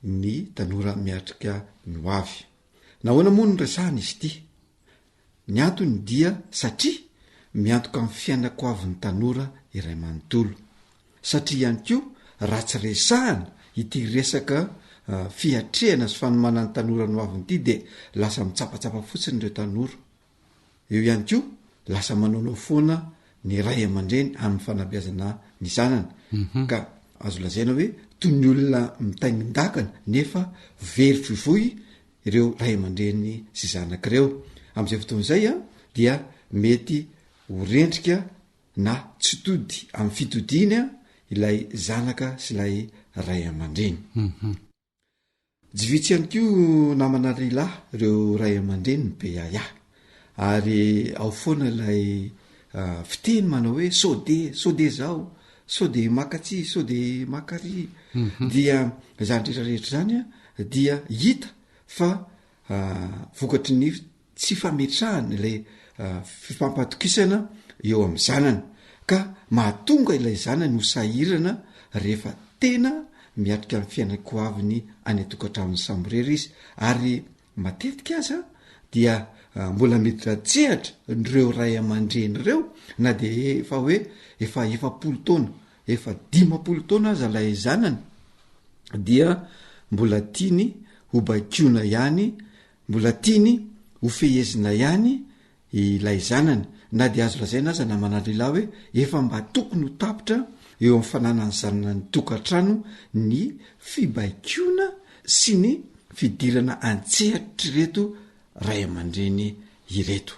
S12: ny tanora miatrika ny hoavy nahoana moa ny resahana izy ty ny antony dia satria miantoka amin'ny fiainako avy ny tanora iray manontolo satria ihany ko raha tsy resahana ity resaka fiatrehana sy fanomana ny tanora no aviny ity de lasa mitsapatsapa fotsiny ireo tanora eo ihany ko lasa manaonao foana ny ray aman-dreny amin'ny fanabeazana ny zanana ka azo lazaina hoe toy ny olona mitaingindakana nefa very foivoy ireo ray aman-dreny sy zanak'ireo am'izay fotoan'izay a dia mety horendrika na tsy tody amin'ny fitodiany a ilay zanaka sy ilay ray aman-dreny jivitsy ihany ko namana rilahy ireo ray aman-dreny ny be aya ary ao foana ilay fiteny manao hoe sode zao sode makatsy sode makary dia zany rehetrarehetra zany a dia hita fa vokatry ny tsy fametrahana ilay fifampatokisana eo amin'ny zanany ka mahatonga ilay zanany ho sahirana rehefa tena miatrika amin'ny fiainako aviny any atokantramin'ny samborera izy ary matetika aza dia mbola mety ratsehatra nireo ray aman-dreny ireo na de efa hoe efa 10 taona efa 15 taona aza lay zanany dia mbola tiany ho bakiona ihany mbola tiany ho fehezina ihany ilay zanany na de azo lazaina aza namanalila hoe efa mba tokony ho tapitra eo amin'ny fananany zanana ny tokantrano ny fibaikona sy ny fidirana antsehatry reto ray aman-dreny ireto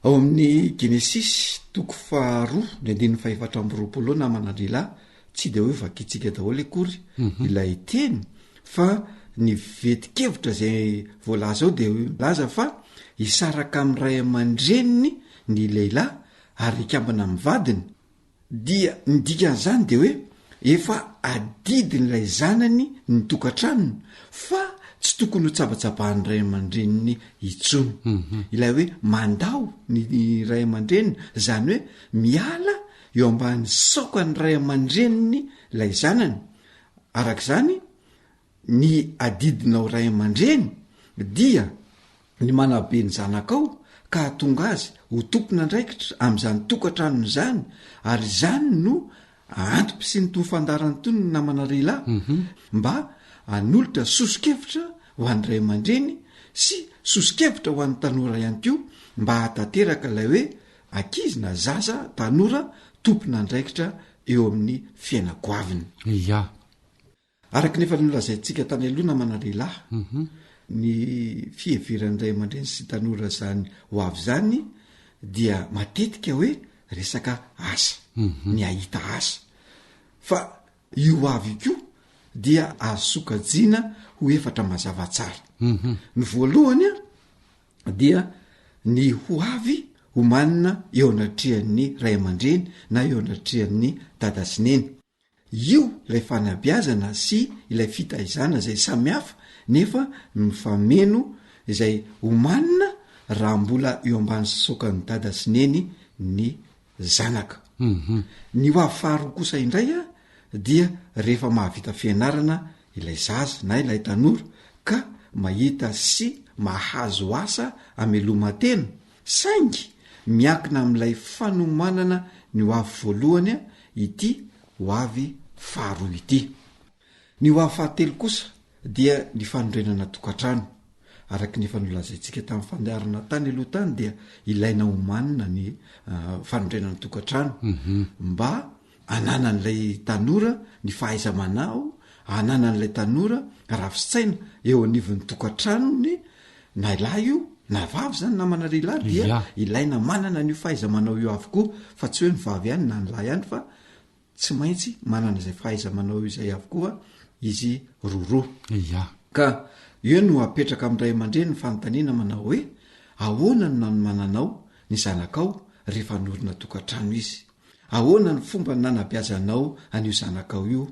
S12: ao amin'ny genesisy 2:2 namanalila tsy de hoe vakitsika daholo akory ilay teny fa ny vetikevitra zay voalaza ao de laza fa isaraka amin'ny ray aman-dreniny ny lehilahy ary ikambana amin'ny vadiny dia ny dikan'izany de hoe efa adidin'ilay zanany ny tokantranony fa tsy tokony ho tsabatsabahany ray aman-dreniny itsony ilay hoe mandao ny ray aman-dreniny zany hoe miala eo ambany saokany ray aman-dreniny lay zanany arak'izany ny adidinao ray aman-dreny dia ny manabe ny zanakao ka hatonga azy ho tompona ndraikitra am'izany tokantranony zany ary zany no antopy sy ny tofandarany tony ny namanarela mba hanolotra sosikevitra ho an'ny ray aman-dreny sy sosikevitra ho an'ny tanora ihany ko mba hatateraka ilay hoe akizy na zaza tanora tompona ndraikitra eo amin'ny fiainako aviny araky nefa nolazaintsika tany aloha namanarelahy ny fiheveran'ray aman-dreny sy tanora zany ho avy zany dia matetika hoe resaka asa ny ahita asa fa io avy ko dia azosokajiana ho efatra mazava tsara ny voalohany a dia ny ho avy ho manina eo anatrehan'ny ray aman-dreny na eo anatrehan'ny dada sy neny io ilay fanabeazana sy ilay fitaizana zay samihafa nefa mifameno izay homanina raha mbola eo ambany sokan'ny dada sy neny ny zanaka ny ho avy faharoa kosa indray a dia rehefa mahavita fianarana ilay zaza na ilay tanora ka mahita sy mahazo asa amelomatena saingy miakina amin'ilay fanomanana ny ho avy voalohany a ity ho avy faharoa ity ny ho avy fahatelo kosa dia ny fanondrenana tokantrano araky nefa nolazaintsika tamin'ny fandeharana tany aloha tany dia ilaina homanina ny fanondrenana tokantrano mba ananan'ilay tanora ny fahaiza manao ananan'ilay tanora rafitsaina eo anivon'ny tokantranony na ilahy io na vavy zany namanarelahy dia ilaina manana ny fahaiza manao io avokoa fa tsy hoe ny vavy ihany na ny lahy ihany fa tsy maintsy manana izay fahaiza manao izay avokoa izy roroa ka eo no apetraka amin'ray aman-dreny ny fanontaniana manao hoe ahoana no nanomananao ny zanakao rehefa norina tokantrano izy, ahoana ny fomba ny nanabiazanao an'io zanakao io,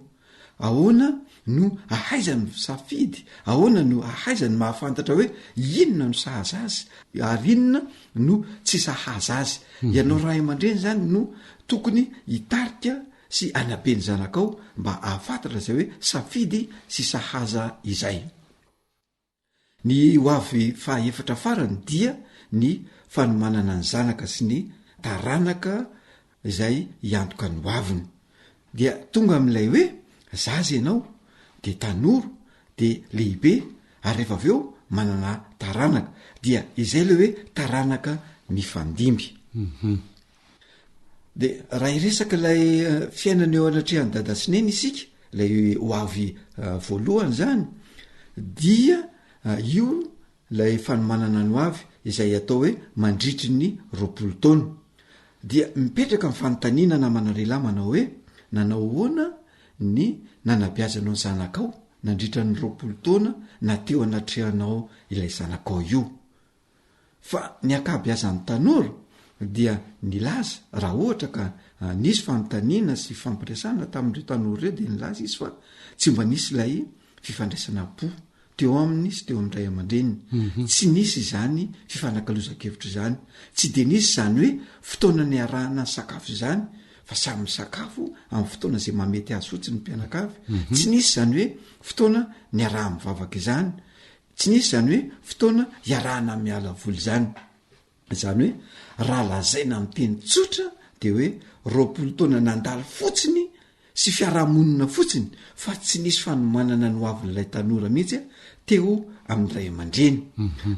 S12: ahoana no ahaizany safidy, ahoana no ahaizany mahafantatra hoe inona no sahaza azy ary inona no tsy sahaza azy. Ianao ray aman-dreny zany no tokony hitarika sy anabeny zanakao mba ahafantatra zay hoe safidy sy sahaza izay. Ny hoavy fahaefatra farany dia ny fanomanana ny zanaka sy ny taranaka izay iantoka ny hoaviny. Dia tonga amin'ilay hoe zaza ianao de tanoro de lehibe ary rehefa avy eo manana taranaka, dia izay le hoe taranaka mifandimby. De raha iresaka ilay fiainana eo anatrehan'ny dada sy neny isika, ilay hoavy voalohany zany, dia io ilay fanomanana ny hoavy izay atao hoe mandritry ny 20 taona. Dia mipetraka ny fanontaniana namana lehilahy manao hoe nanao ahoana ny nanabiazanao ny zanakao nandritra ny 20 taona na teo anatrehanao ilay zanakao io. Fa ny akabiazan'ny tanora dia nilaza raha ohatra ka nisy fanontaniana sy fampiresana tamin'ireo tanora ireo dia nilaza izy fa tsy mba nisy ilay fifandraisana po teo aminy sy teo amin'ray aman-dreniny. Tsy nisy izany fifanankalozan-kevitra izany, tsy de nisy izany hoe fotoana ny arahana ny sakafo izany fa samy sakafo amin'ny fotoana izay mamety azy fotsiny ny mpianakavy. Tsy nisy izany hoe fotoana ny araha mivavaka izany, tsy nisy izany hoe fotoana iarahana miala voly izany. Izany hoe raha lazaina amin'ny teny tsotra de hoe 20 taona nandalo fotsiny sy fiarahamonina fotsiny, fa tsy nisy fanomanana ny hoavin'ilay tanora mihitsy teo amin'ray aman-dreny.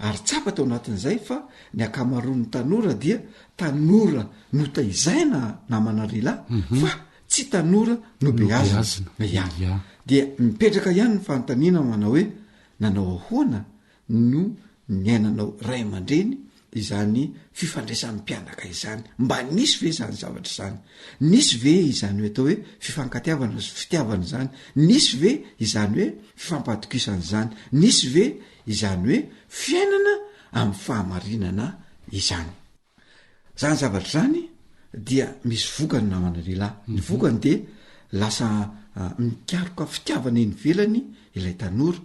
S12: Ary tsapa tao anatin'izay fa ny akamaroan'ny tanora dia tanora notaizaina namana lehilahy fa tsy tanora nobeazina. Dia mipetraka ihany ny fanontaniana manao hoe nanao ahoana no niainanao ray aman-dreny izany fifandraisan'ny mpianaka izany, mba nisy ve izany zavatra izany, nisy ve izany hoe atao hoe fifankatiavana sy fitiavana izany, nisy ve izany hoe fifampatokisana izany, nisy ve izany hoe fiainana amin'ny fahamarinana izany. Zany zavatra zany dia misy vokany namana lehilahy. Ny vokany de lasa mikaroka fitiavana eny velany ilay tanora,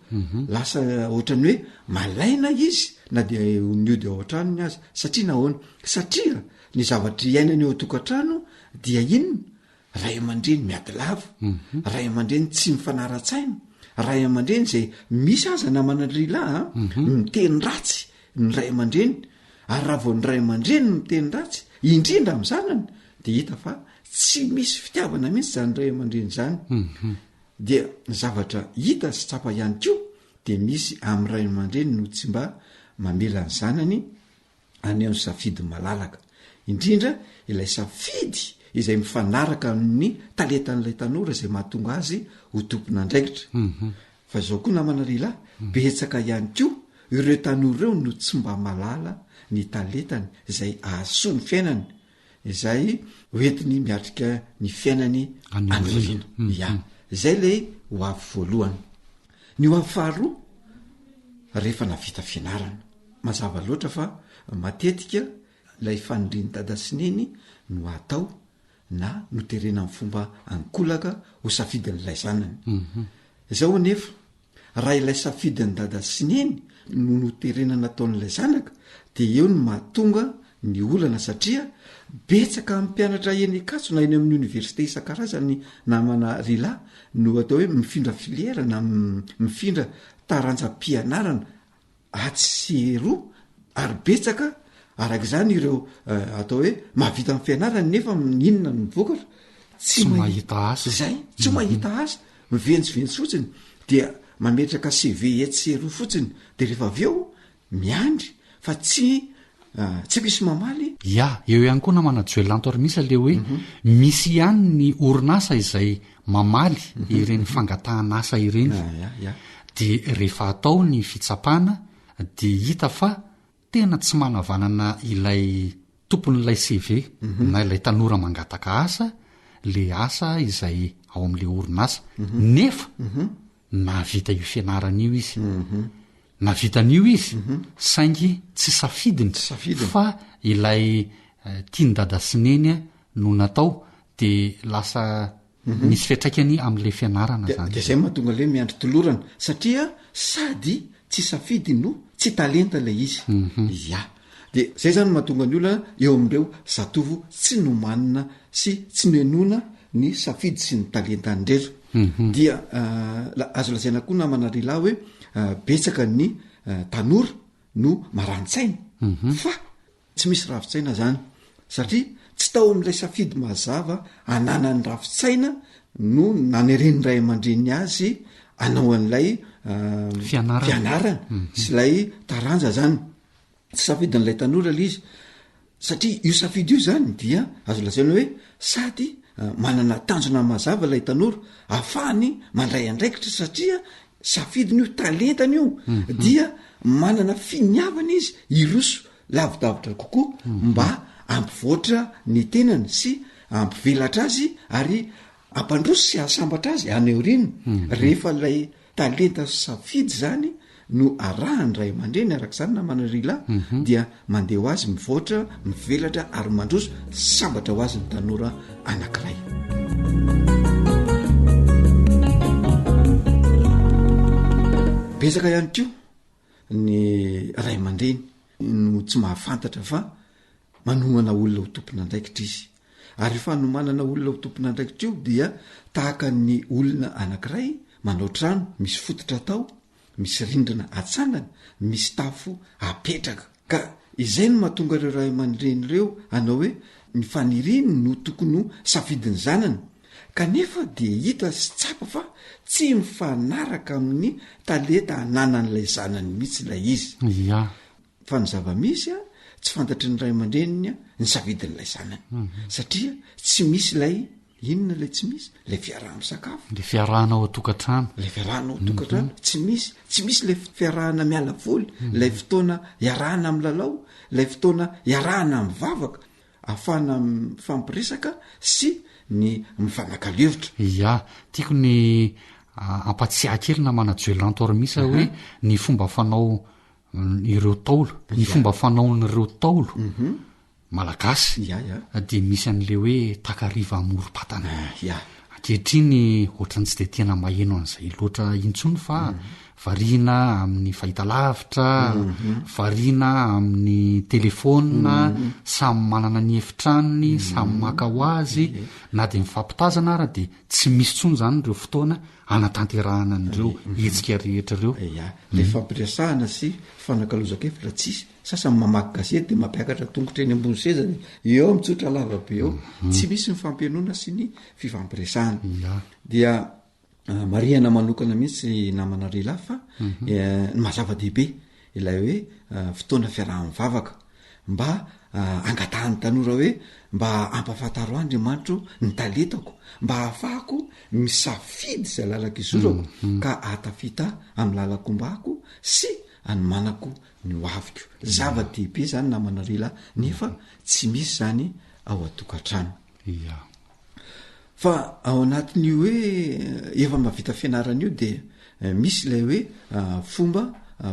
S12: lasa ohatrany hoe malaina izy na de nio de ao an-tranony azy. Satria nahoana? Satria ny zavatra iainany eo an-tokantrano dia inona? Ray aman-dreny miady lava, ray aman-dreny tsy mifanara-tsaina, ray aman-dreny zay misy aza namana lehilahy miteny ratsy ny ray aman-dreny, ary raha vao ny ray aman-dreny miteny ratsy indrindra amin'ny zanany de hita fa tsy misy fitiavana mihitsy zany ray aman-dreny zany. Dia ny zavatra hita sy tsapa ihany koa de misy amin'ny ray aman-dreny no tsy mba mamela ny zanany any amin'ny safidy malalaka, indrindra ilay safidy izay mifanaraka amin'ny talentan'ilay tanora izay mahatonga azy ho tompona andraikitra. Fa zao koa namana lehilahy, betsaka ihany koa ireo tanora ireo no tsy mba malala ny talentany izay ahasoa ny fiainany, izay hoentiny miatrika ny fiainany anyoriana. Izay lay hoavy voalohany. Ny hoavy faharoa, rehefa navita fianarana, mazava loatra fa matetika ilay fanindriny dada sy neny no atao na noterena amin'ny fomba ankolaka ho safidin'ilay zanany. Izao anefa raha ilay safidin'ny dada sy neny no noterena nataon'ilay zanaka de eo no mahatonga ny olana, satria betsaka amin'ny mpianatra eny Ankatso na eny amin'ny université isan-karazany namana lehilahy no atao hoe mifindra filiera na mifindra taranja-pianarana atsy-roa, ary betsaka arak'izany ireo atao hoe mahavita amin'ny fianarana nefa inona ny vokatra tsy mahita asa, zay tsy mahita asa, miventsiventsy fotsiny dia mametraka CV etsy-roa fotsiny de rehefa avy eo miandry fa tsy misy mamaly.
S13: Ya, eo ihany koa namana joelanto ary misy le hoe misy ihany ny orinasa izay mamaly ireny fangatahana asa ireny. De rehefa atao ny fitsapana de hita fa tena tsy manavanana ilay tompon'ilay CV na ilay tanora mangataka asa, le asa izay ao amin'le orinasa nefa navita io fianarana io izy. navitan'io izy saingy tsy safidiny fa ilay tiany dada sineny no natao de lasa misy fiatraikany am'le fianarana zany
S12: de zay mahatonga le miandry tolorana satria sady tsy safidy no tsy talenta lay izy ya de zay zany mahatonga ny olona eo am'ireo zatovo tsy nomanina sy tsy noenona ny safidy sy ny talenta nyreto dia azo lazaina koa namanarila hoe betsaka ny tanora no marantsaina fa tsy misy ravitsaina zany satria tsy tao am'ilay safidy mazava ananany ravitsaina no nanereny ray aman-dreny azy anao an'ilay fianarana sy lay taranja zany tsy safidy n'ilay tanora la izy satria io safidy io zany dia azo lazaina hoe sady manana tanjona mazava lay tanora ahafahany mandray andraikitra satria safidiny io talentany io dia manana finiavana izy iroso lavidavitra kokoa mba ampivoatra ny tenany sy ampivelatra azy ary ampandroso sy ahasambatra azy aneoriny rehefa lay talenta safidy zany no arahany ray aman-dreny arak'izany na manarila dia mandeha ho azy mivoatra mivelatra ary mandroso sambatra ho azy ny tanora anankiray betsaka ihany ko ny ray aman-dreny no tsy mahafantatra fa manomana olona ho tompona andraikitra izy ary fa nomanana olona ho tompona andraikitra io dia tahaka ny olona anankiray manao trano misy fototra tao misy rindrina atsangana misy tafo apetraka ka izay no mahatonga reo ray aman-dreny reo anao hoe ny faniriny no tokony safidiny zanany kanefa de hita sy tsapa fa tsy mifanaraka amin'ny talenta ananan'ilay zanany mihitsy ilay izy fa ny zava-misy a tsy fantatry ny ray aman-dreniny ny savidin'ilay zanany satria tsy misy lay inona lay tsy misy lay fiarahana misakafo
S13: le fiarahana ao atokantrano
S12: lay fiarahana ao atokantrano tsy misy lay fiarahana miala voly lay fotoana iarahana amin'ny lalao lay fotoana iarahana amin'ny vavaka ahafahana fampiresaka sy ny mifanakalevotra
S13: tiako ny ampatsiahkely na manajoelantormisa hoe ny fomba fanao ireo taolo ny fomba fanaon'ireo taolo malagasy de misy an'le hoe takariva amorom-patana ankehitriny ohatrany tsy de tena maheno an'izay loatra intsony fa variana amin'ny fahitalavitra variana amin'ny telefona samy manana ny efitranony samy maka ho azy na de mifampitazana ara de tsy misy tsony zany reo fotoana anatanterahana an'ireo hetsika rehetra reo
S12: le fampiresahana sy fanakalozakefitra tsisy sasany mamaky gazety de mampiakatra tongotra eny ambony seza eo mitsotra lavabe eo tsy misy ny fampianona sy ny fifampiresahana dia mariana manokana mihitsy namanarela fa mazava-dehibe ilay hoe fotoana fiarahan'ny vavaka mba angatahan'ny tanora hoe mba ampafantaro andriamanitro ny taletako mba ahafahako misafidy zay lalaka izorako ka atafita amin'ny lalakombako sy anomanako ny hoaviko zava-dehibe zany namanarela nefa tsy misy zany ao atokantrano fa ao anatin'io hoe efa mavita fianarana io de misy ilay hoe fomba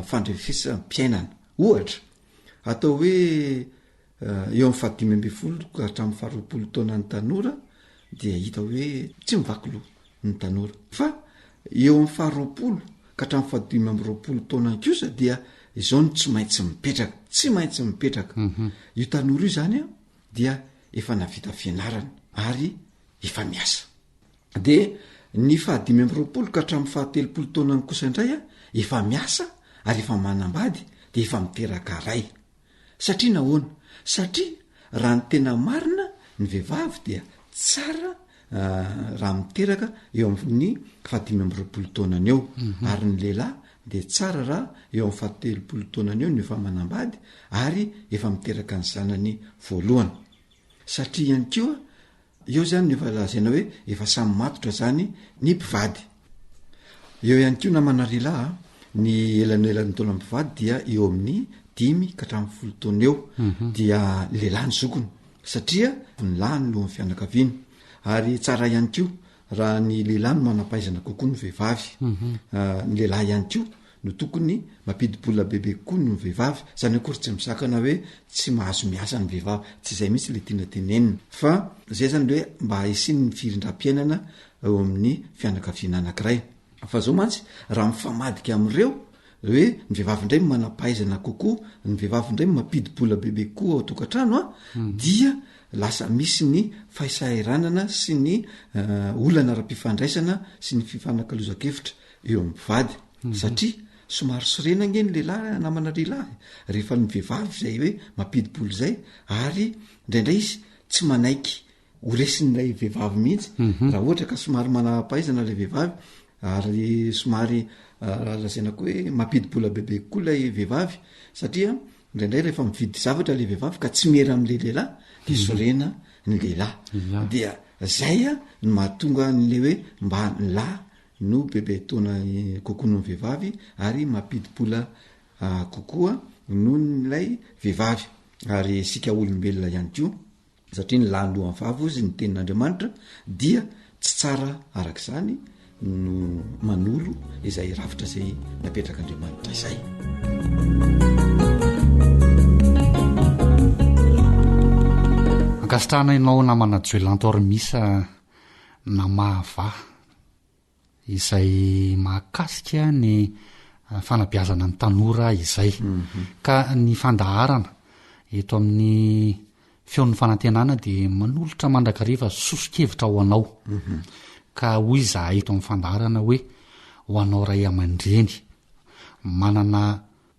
S12: fandrefesampiainana ohatra atao hoe eo amin'ny fahadimy amby folo ka hatramin'ny faharoapolo taona ny tanora dia hita hoe tsy mivakilo ny tanora fa eo amin'ny faharoapolo ka hatramin'ny fahadimy amby roapolo taona ny kosa dia izao no tsy maintsy mipetraka io tanora io zany a dia efa navita fianarana ary efa miasa de ny fahadimy amby roapolo ka hatramin'ny fahatelopolo taona ny kosa indray a efa miasa ary efa manambady de efa miteraka ray satria nahoana satria raha ny tena marina ny vehivavy dia tsara raha miteraka eo amin'ny fahadimy amby roapolo taonany eo ary ny lehilahy de tsara raha eo amin'ny fahatelopolo taonany eo no efa manambady ary efa miteraka ny zanany voalohany satria ihany koa eo zany no efa lazaina hoe efa samy matotra zany ny mpivady eo ihany ko na manarela ny elanelan'ny taona mpivady dia eo amin'ny 10 ka hatramin'ny folo taona eo dia lehilahy ny zokony satria ny lahy ny lohan'ny fianakaviana ary tsara ihany ko raha ny lehilahy no manampaizana kokoa ny vehivavy ny lehilahy ihany ko no tokony mampidibola bebe koa no vehivavy zany akory tsy misakana hoe tsy mahazo miasa ny vehivavy tsy izay mihitsy le tiana tenenina fa zay zany le hoe mba isiny ny firindram-piainana eo amin'ny fianakaviana anankiray fa zao mantsy raha mifamadika am'ireo hoe ny vehivavy indray manampahaizana kokoa ny vehivavy indray mampidibola bebe koa ao tokantrano a dia lasa misy ny fahisairanana sy ny olana ra-mpifandraisana sy ny fifanankalozakevitra eo amin'ny vady satria somary sorena nge ny lehilahy namana lehilahy rehefa ny vehivavy zay hoe mampidiboly zay ary indraindray izy tsy manaiky horesin'ilay vehivavy mihitsy raha ohatra ka somary manampahaizana lay vehivavy ary somary lazaina koa hoe mampidibola bebe koa lay vehivavy satria indraindray rehefa mividy zavatra le vehivavy ka tsy mera am'le lehilahy de sorena ny lehilahy dia zay a no mahatonga n'le hoe mba nylahy no bebe taona kokoa no ny vehivavy ary mampidibola kokoa no nylay vehivavy ary sika olombelona ihany ko satria ny lahy lohan'ny vavy ozy ny tenin'Andriamanitra dia tsy tsara arak'izany no manolo izay rafitra zay napetrak'Andriamanitra izay
S13: ankasitrahana ianao namana joelantormisa na mahava izay mahakasika ny fanabiazana ny tanora izay ka ny fandaharana eto amin'ny feon'ny fanantenana dia manolotra mandrakariva sosokevitra ho anao ka hoy izahay eto amin'ny fandaharana hoe ho anao ray aman-dreny manana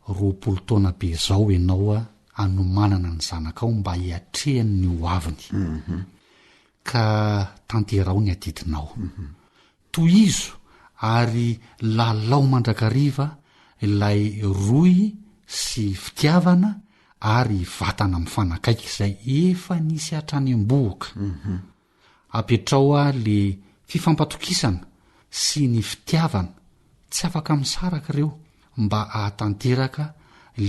S13: 20 taona be zao ianao a anomanana ny zanakao mba hiatrehany ny hoaviny ka tanterao ny adidinao tohizo ary lalao mandrakariva ilay roy sy fitiavana ary vatana mifanakaiky izay efa nisy hatrany am-bohoka apetrao a le fifampatokisana sy ny fitiavana tsy afaka misaraka ireo mba ahatanteraka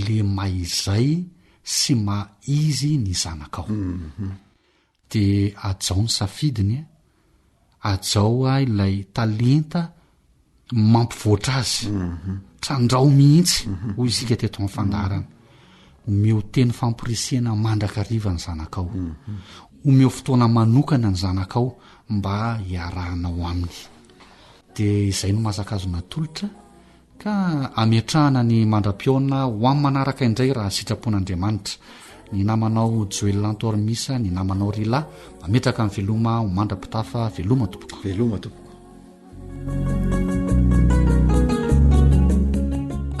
S13: le maizay sy maizy ny zanakao de ajao ny safidiny ajao a ilay talenta mampivoatra azy trandrao mihitsy hoy isika teto amin'ny fandaharana omeo teny fampirisena mandrakariva ny zanakao omeo fotoana manokana ny zanakao mba hiarahanao aminy de izay no mahazakazo natolotra ka ametrahana ny mandra-piona ho amin'ny manaraka indray raha sitrapon'Andriamanitra ny namanao joelantormisa ny namanao rila mametraka amin'ny veloma ho mandra-pitafa veloma tompoko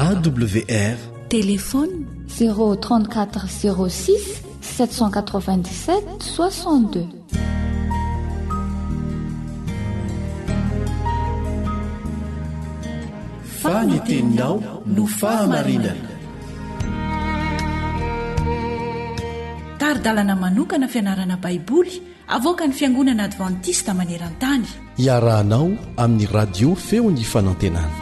S8: AWR
S2: téléphone 034 06 797 62
S8: faniteninao no fahamarinana
S4: taridalana manokana fianarana baiboly avoaka ny fiangonana advantista maneran-tany
S8: iarahanao amin'ny radio feo ny fanantenana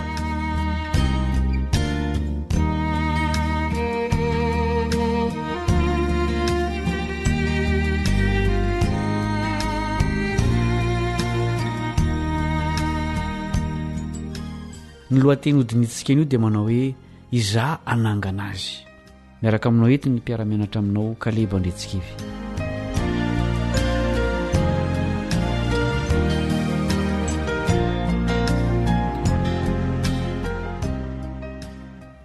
S6: ny lohateny hodinitsika an'io dia manao hoe iza anangana azy miaraka aminao ety ny mpiaramianatra aminao Kaleba Andretsikivy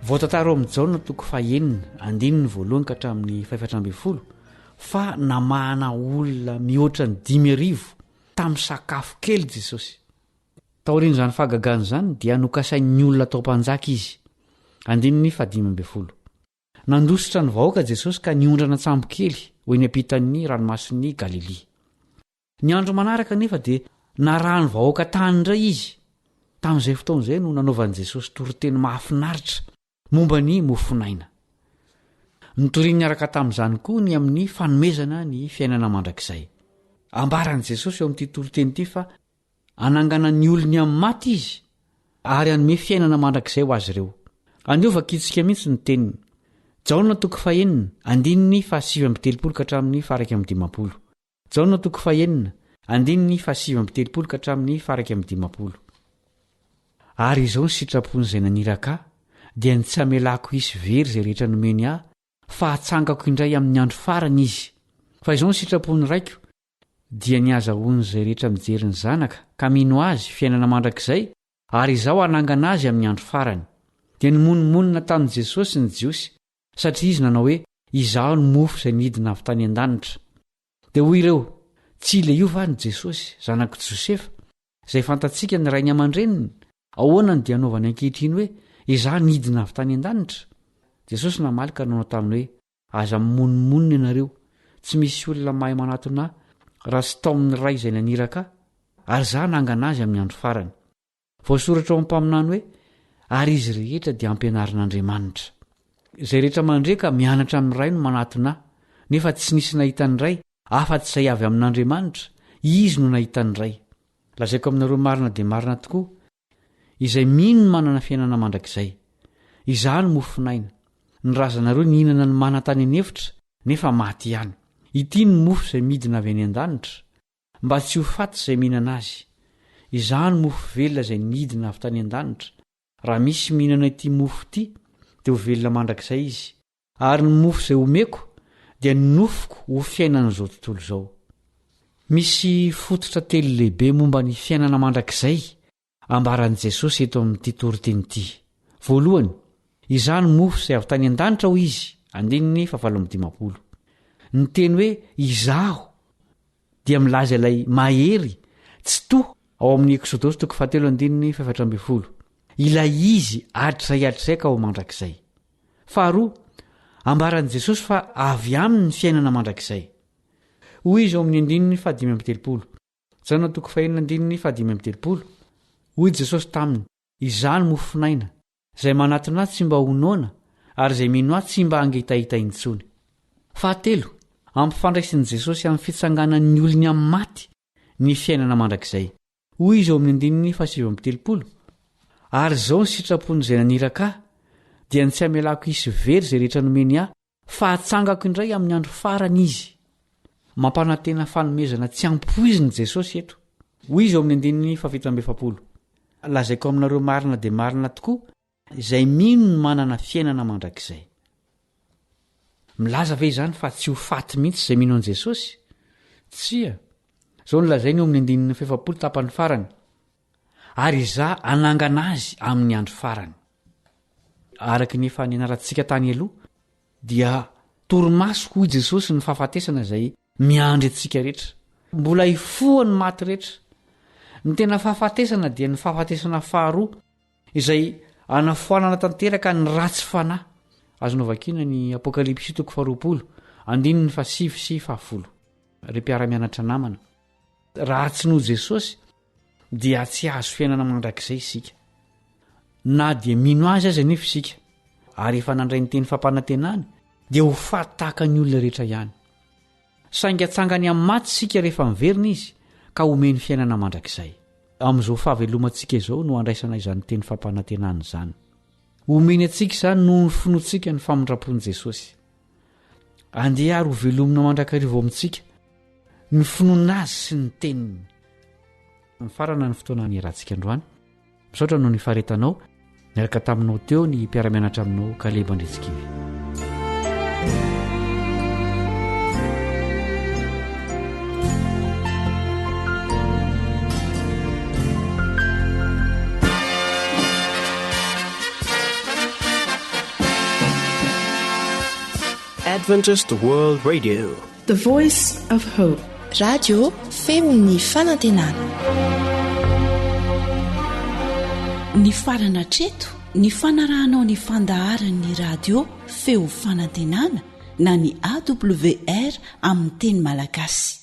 S6: voatantaro amin'ny jaona toko 9:1 ka hatramin'ny 7:12 fa namahana olona mihoatra ny 5,000 tamin'ny sakafo kely Jesosy taoriany izany fahagagana izany dia nokasain'ny olona tao mpanjaka izy 15:12 nandositra ny vahoaka Jesosy ka niondrana tsambokely ho eny ampitan'ny ranomasiny Galilia ny andro manaraka nefa dia naraha ny vahoaka tany indray izy tamin'izay fotoan'izay no nanaovan'i Jesosy toriteny mahafinaritra momba ny mofinaina nitoriany araka tamin'izany koa ny amin'ny fanomezana ny fiainana mandrakizay ambaran'i Jesosy eo amin'ity toriteny ity fa anangana ny olony amin'ny maty izy ary anome fiainana mandrakizay ho azy ireo andiovakitsika mihitsy ny teniny Jaona toko 9:7-13 ka hatramin'ny 1:15 Jaona toko 9:7-13 ka hatramin'ny 1:15 ary izao ny sitrapon'izay naniraka
S14: dia ny tsy hamelako isy very zay rehetra nomeny ahy fa hatsangako indray amin'ny andro farany izy fa izao ny sitrapony raiko dia niazahoany zay rehetra mijery ny zanaka ka mino azy fiainana mandrakizay ary izaho hanangana azy amin'ny andro farany dia nymonomonina tamin'i Jesosy ny jiosy satria izy nanao hoe izaho ny mofo izay nidina avy tany an-danitra dia hoy ireo tsy le io va ny Jesosy zanak'i Josefa izay fantatsika ny rainy aman-dreniny ahoana ny dia anaovany ankehitriny hoe izaho nidina avy tany an-danitra Jesosy namalika nanao taminy hoe aza mimonomonina ianareo tsy misy olona mahay manatona raha sy tao amin'ny ray izay naniraka ary izaho nangana azy amin'ny andro farany voasoratra ao ampaminany hoe ary izy rehetra dia ampianarin'Andriamanitra izay rehetra mandreka mianatra amin'ny ray no manatona nefa tsy nisy nahitany ray afa-tsy izay avy amin'Andriamanitra izy no nahitany ray lazaiko aminareo marina dia marina tokoa izay mino ny manana fiainana mandrakizay izaho no mofo-finaina ny razanareo nihinana ny mana tany anefitra nefa maty ihany ity ny mofo izay midina avy any an-danitra mba tsy ho faty izay mihinana azy izaho ny mofo velona izay nidina avy tany an-danitra raha misy mihinana ity mofo ity dia ho velona mandrakizay izy ary ny mofo izay omeko dia ny nofoko ho fiainan'izao tontolo izao misy fototra telo lehibe momba ny fiainana mandrakizay ambaran'i Jesosy eto amin'ity toriteny ity voalohany izaho ny mofo izay avy tany an-danitra ho izy andininy 7:50 ny teny hoe izaho dia milaza ilay mahery tsy toa ao amin'ny Eksodosy 7:14 ilay izy atr'izay ka ho mandrakizay faharoa ambaran'i Jesosy fa avy aminy ny fiainana mandrakizay hoy izy ao amin'ny 5:30 Jana 5:5 hoy Jesosy taminy izaho ny mofo-finaina izay manatona ahy tsy mba ho noana ary izay mino ahy tsy mba hangehitahita intsony fahatelo ampifandraisin'i Jesosy amin'ny fitsanganan'ny olony amin'ny maty ny fiainana mandrakizay hoy izy ao amin'ny 7:30 ary izao ny sitrapony izay naniraka ahy dia ny tsy hamelako isy very izay rehetra nomeny ahy fa hatsangako indray amin'ny andro farany izy mampanantena fanomezana tsy ampoiziny Jesosy eto hoy izy ao amin'ny 7:70 lazaiko aminareo marina dia marina tokoa izay mino ny manana fiainana mandrakizay milaza ve izany fa tsy ho faty mihitsy izay mino an'i Jesosy tsia izao no lazainy ao amin'ny 70 tapany farany ary izaho anangana azy amin'ny andro farany araka nefa nianarantsika tany aloha dia torimaso hoy Jesosy ny fahafatesana izay miandry antsika rehetra mbola hifoany maty rehetra ny tena fahafatesana dia ny fahafatesana faharoa izay anafoanana tanteraka ny ratsy fanahy azonao vakiana ny Apokalipsy 20:7-10 ry mpiara-mianatra namana raha tsy noho Jesosy dia tsy azo fiainana mandrakizay isika na dia mino azy aza nefa isika ary efa nandray ny teny fampanantenany dia ho faty tahaka ny olona rehetra ihany saingy atsangany amin'ny maty isika rehefa miverina izy ka omeny fiainana mandrakizay amin'izao fahavelomantsika izao no andraisana izany teny fampanantenany izany omeny atsika izany noho ny finoantsika ny famondrapon'i Jesosy andeha ary ho velomina mandrakarivo amintsika ny finoana azy sy ny teniny ny farana ny fotoana ny irantsika androany misaotra noho ny faharetanao niaraka taminao teo ny mpiara-mianatra aminao Kaleba Andretsikivy
S15: Adventist World Radio,
S16: the voice of hope.
S17: Radio feony fanantenana.
S4: Ny farana treto ny fanarahanao ny fandaharan'ny radio feo fanantenana na ny AWR amin'ny teny malagasy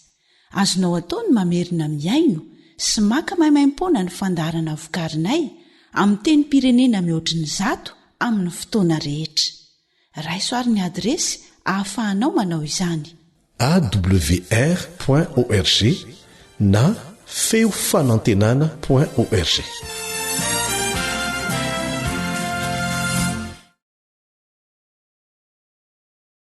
S4: azonao ataony mamerina miaino sy maka maimaimpona ny fandaharana vokarinay amin'ny teny pirenena mihoatriny 100 amin'ny fotoana rehetra raisoaryn'ny adresy ahafahanao manao izany
S8: awr.org na feofanantenana.org